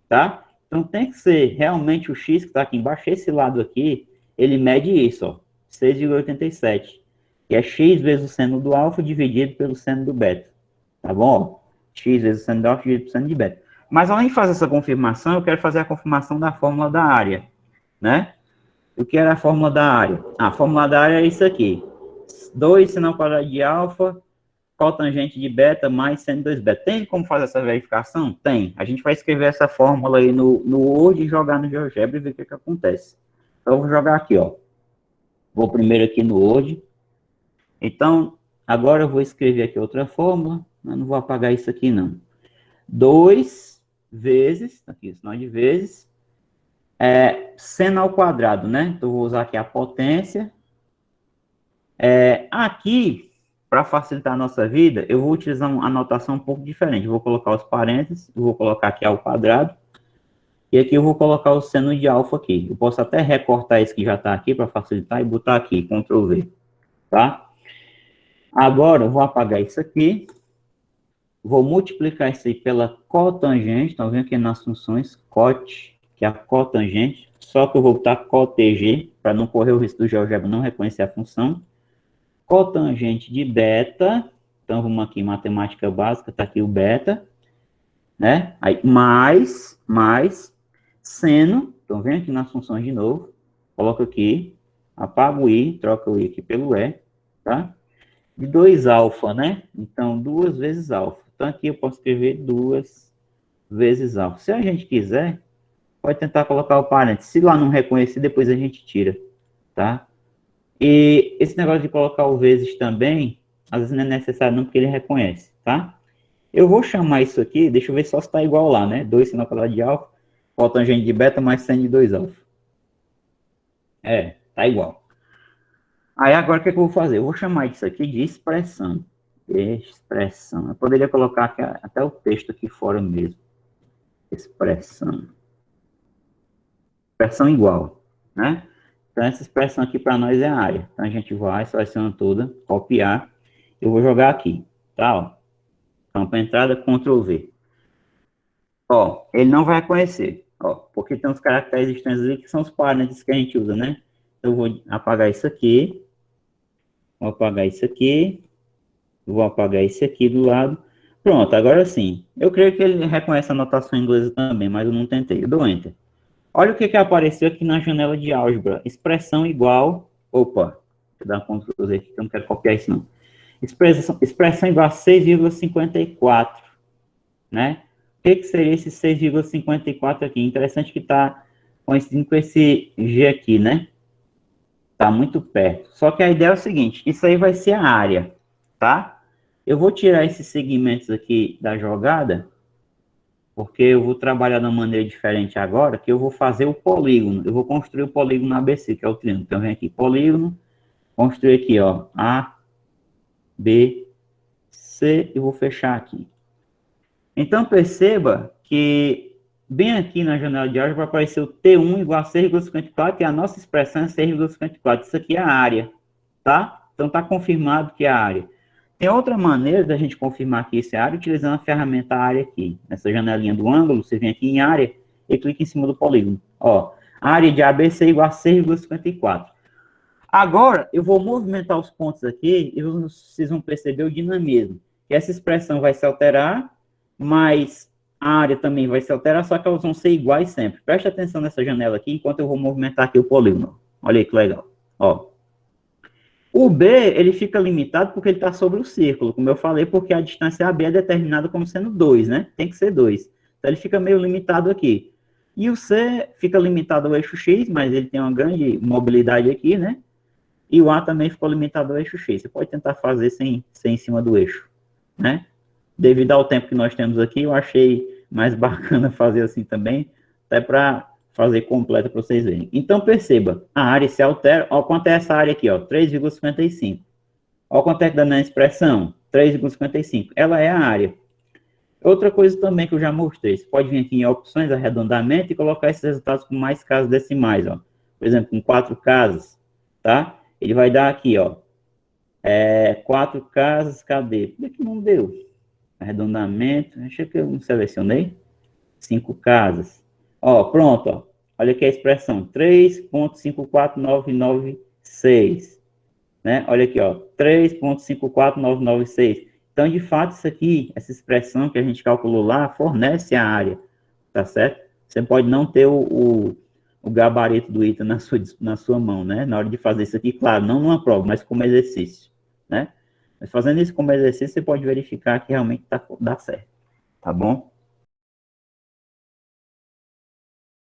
Tá? Então tem que ser realmente o X que está aqui embaixo, esse lado aqui, ele mede isso, ó, 6,87. Que é X vezes o seno do alfa dividido pelo seno do beta. Tá bom? X vezes o seno do alfa dividido pelo seno de beta. Mas além de fazer essa confirmação, eu quero fazer a confirmação da fórmula da área, né? O que era a fórmula da área? A fórmula da área é isso aqui. 2 seno ao quadrado de alfa. cotangente de beta mais seno 2 beta. Tem como fazer essa verificação? Tem. A gente vai escrever essa fórmula aí no Word e jogar no GeoGebra e ver o que acontece. Então, eu vou jogar aqui, ó. Vou primeiro aqui no Word. Então, agora eu vou escrever aqui outra fórmula. Eu não vou apagar isso aqui, não. 2 vezes, aqui, sinal de vezes, seno ao quadrado, né? Então, eu vou usar aqui a potência. Aqui, para facilitar a nossa vida, eu vou utilizar uma anotação um pouco diferente. Eu vou colocar os parênteses, eu vou colocar aqui ao quadrado, e aqui eu vou colocar o seno de alfa aqui. Eu posso até recortar esse que já está aqui para facilitar e botar aqui, Ctrl V, tá? Agora, eu vou apagar isso aqui, vou multiplicar isso aí pela cotangente, estão vendo aqui nas funções, cot, que é a cotangente, só que eu vou botar cotg, para não correr o risco do GeoGebra não reconhecer a função. Cotangente de beta, então vamos aqui, matemática básica, está aqui o beta, né? Aí, mais seno, então vem aqui nas funções de novo, coloca aqui, apaga o i, troca o i aqui pelo e, tá? De 2 alfa, né? Então, 2 vezes alfa. Então, aqui eu posso escrever 2 vezes alfa. Se a gente quiser, pode tentar colocar o parênteses. Se lá não reconhecer, depois a gente tira, tá? E esse negócio de colocar o vezes também, às vezes não é necessário não, porque ele reconhece, tá? Eu vou chamar isso aqui, deixa eu ver só se está igual lá, né? 2 seno ao quadrado de alfa, cotangente de beta mais seno de 2 alfa. Tá igual. Aí agora o que eu vou fazer? Eu vou chamar isso aqui de expressão. Expressão. Eu poderia colocar aqui, até o texto aqui fora mesmo. Expressão. Expressão igual, né? Então, essa expressão aqui para nós é a área. Então, a gente vai, seleciona toda, copiar. Eu vou jogar aqui, tá? Ó. Campo entrada, Ctrl V. Ó, ele não vai reconhecer, ó, porque tem uns caracteres estranhos ali que são os parênteses que a gente usa, né? Eu vou apagar isso aqui. Vou apagar isso aqui. Vou apagar esse aqui do lado. Pronto, agora sim. Eu creio que ele reconhece a notação inglesa também, mas eu não tentei. Eu dou Enter. Olha o que apareceu aqui na janela de álgebra. Expressão igual... Opa, deixa eu dar um Ctrl Z aqui, que eu não quero copiar isso não. Expressão igual a 6,54, né? O que seria esse 6,54 aqui? Interessante que está coincidindo com esse G aqui, né? Está muito perto. Só que a ideia é o seguinte, isso aí vai ser a área, tá? Eu vou tirar esses segmentos aqui da jogada, porque eu vou trabalhar de uma maneira diferente agora, que eu vou fazer o polígono. Eu vou construir o polígono ABC, que é o triângulo. Então, vem aqui, polígono, construir aqui, ó, A, B, C, e vou fechar aqui. Então, perceba que bem aqui na janela de álgebra vai aparecer o T1 igual a 6,54, e a nossa expressão é 6,54. Isso aqui é a área, tá? Então, está confirmado que é a área. Tem outra maneira da gente confirmar que isso é área, utilizando a ferramenta área aqui. Nessa janelinha do ângulo, você vem aqui em área e clica em cima do polígono. Ó, área de ABC igual a 6,54. Agora, eu vou movimentar os pontos aqui e vocês vão perceber o dinamismo. Que essa expressão vai se alterar, mas a área também vai se alterar, só que elas vão ser iguais sempre. Preste atenção nessa janela aqui, enquanto eu vou movimentar aqui o polígono. Olha aí que legal. Ó. O B, ele fica limitado porque ele está sobre o círculo, como eu falei, porque a distância AB é determinada como sendo 2, né? Tem que ser 2. Então, ele fica meio limitado aqui. E o C fica limitado ao eixo X, mas ele tem uma grande mobilidade aqui, né? E o A também ficou limitado ao eixo X. Você pode tentar fazer sem ser em cima do eixo, né? Devido ao tempo que nós temos aqui, eu achei mais bacana fazer assim também, até para fazer completa para vocês verem. Então, perceba, a área se altera. Olha quanto é essa área aqui, ó, 3,55. Olha quanto é que dá na expressão, 3,55. Ela é a área. Outra coisa também que eu já mostrei, você pode vir aqui em opções, arredondamento, e colocar esses resultados com mais casas decimais, ó. Por exemplo, com 4 casas, tá? Ele vai dar aqui, ó, 4 casas, cadê? Por que não deu? Arredondamento, acho que eu não selecionei. 5 casas. Ó, pronto, ó. Olha aqui a expressão, 3,54996, né? Olha aqui, ó, 3,54996. Então, de fato, isso aqui, essa expressão que a gente calculou lá, fornece a área, tá certo? Você pode não ter o gabarito do item na sua mão, né? Na hora de fazer isso aqui, claro, não numa prova, mas como exercício, né? Mas fazendo isso como exercício, você pode verificar que realmente dá certo, tá bom?